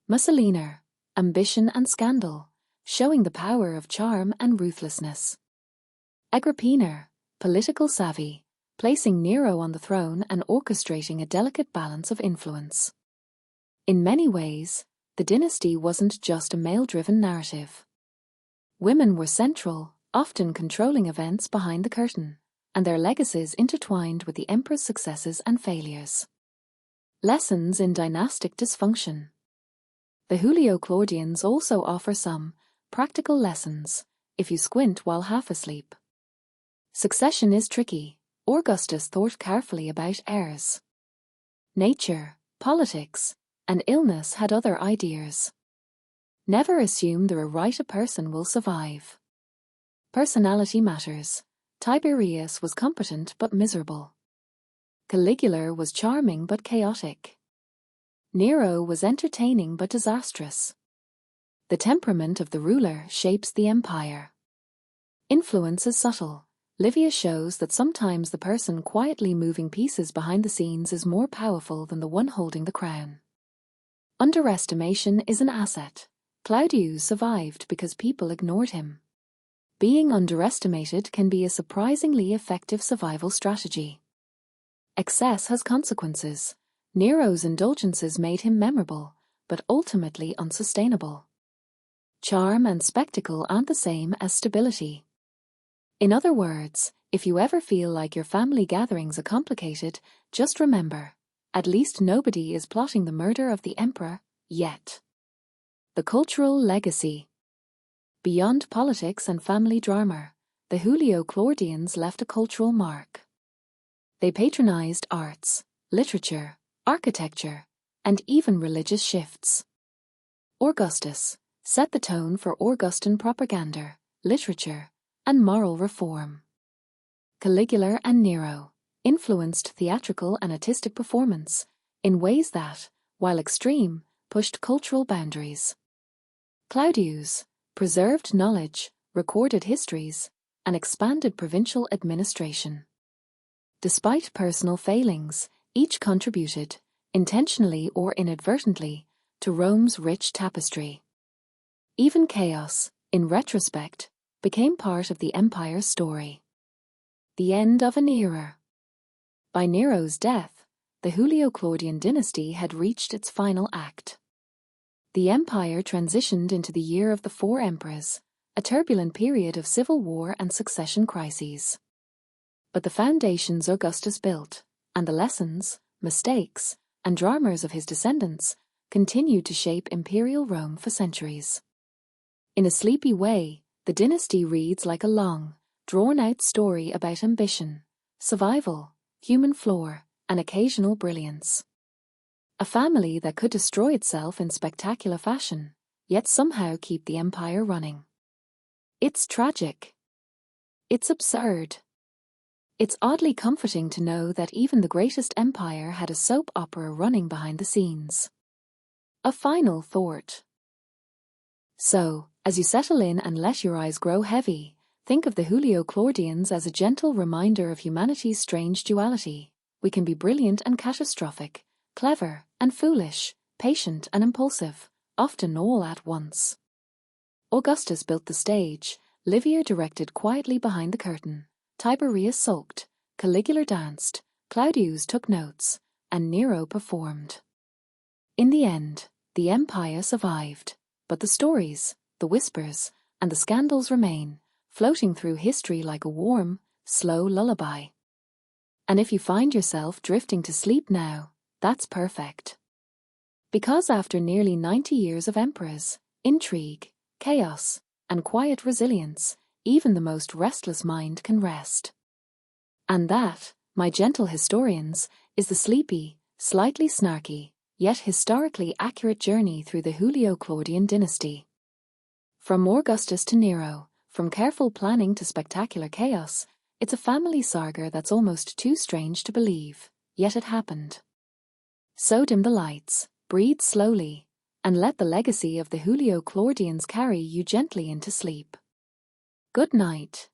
Messalina, ambition and scandal, showing the power of charm and ruthlessness. Agrippina, political savvy, placing Nero on the throne and orchestrating a delicate balance of influence. In many ways, the dynasty wasn't just a male-driven narrative. Women were central, often controlling events behind the curtain, and their legacies intertwined with the emperor's successes and failures. Lessons in dynastic dysfunction. The Julio-Claudians also offer some practical lessons, if you squint while half asleep. Succession is tricky. Augustus thought carefully about heirs. Nature, politics, and illness had other ideas. Never assume the right a person will survive. Personality matters. Tiberius was competent but miserable. Caligula was charming but chaotic. Nero was entertaining but disastrous. The temperament of the ruler shapes the empire. Influence is subtle. Livia shows that sometimes the person quietly moving pieces behind the scenes is more powerful than the one holding the crown. Underestimation is an asset. Claudius survived because people ignored him. Being underestimated can be a surprisingly effective survival strategy. Excess has consequences. Nero's indulgences made him memorable, but ultimately unsustainable. Charm and spectacle aren't the same as stability. In other words, if you ever feel like your family gatherings are complicated, just remember, at least nobody is plotting the murder of the emperor, yet. The cultural legacy. Beyond politics and family drama, the Julio-Claudians left a cultural mark. They patronized arts, literature, architecture, and even religious shifts. Augustus set the tone for Augustan propaganda, literature, and moral reform. Caligula and Nero influenced theatrical and artistic performance in ways that, while extreme, pushed cultural boundaries. Claudius preserved knowledge, recorded histories, and expanded provincial administration. Despite personal failings, each contributed, intentionally or inadvertently, to Rome's rich tapestry. Even chaos, in retrospect, became part of the empire's story. The end of an era. By Nero's death, the Julio-Claudian dynasty had reached its final act. The empire transitioned into the year of the four emperors, a turbulent period of civil war and succession crises. But the foundations Augustus built, and the lessons, mistakes, and dramas of his descendants, continued to shape imperial Rome for centuries. In a sleepy way, the dynasty reads like a long, drawn-out story about ambition, survival, human flaw, and occasional brilliance. A family that could destroy itself in spectacular fashion, yet somehow keep the empire running. It's tragic. It's absurd. It's oddly comforting to know that even the greatest empire had a soap opera running behind the scenes. A final thought. So, as you settle in and let your eyes grow heavy, think of the Julio-Claudians as a gentle reminder of humanity's strange duality. We can be brilliant and catastrophic, clever and foolish, patient and impulsive, often all at once. Augustus built the stage, Livia directed quietly behind the curtain, Tiberius sulked, Caligula danced, Claudius took notes, and Nero performed. In the end, the empire survived, but the stories, the whispers, and the scandals remain, floating through history like a warm, slow lullaby. And if you find yourself drifting to sleep now, that's perfect. Because after nearly 90 years of emperors, intrigue, chaos, and quiet resilience, even the most restless mind can rest. And that, my gentle historians, is the sleepy, slightly snarky, yet historically accurate journey through the Julio-Claudian dynasty. From Augustus to Nero, from careful planning to spectacular chaos, it's a family saga that's almost too strange to believe, yet it happened. So dim the lights, breathe slowly, and let the legacy of the Julio-Claudians carry you gently into sleep. Good night.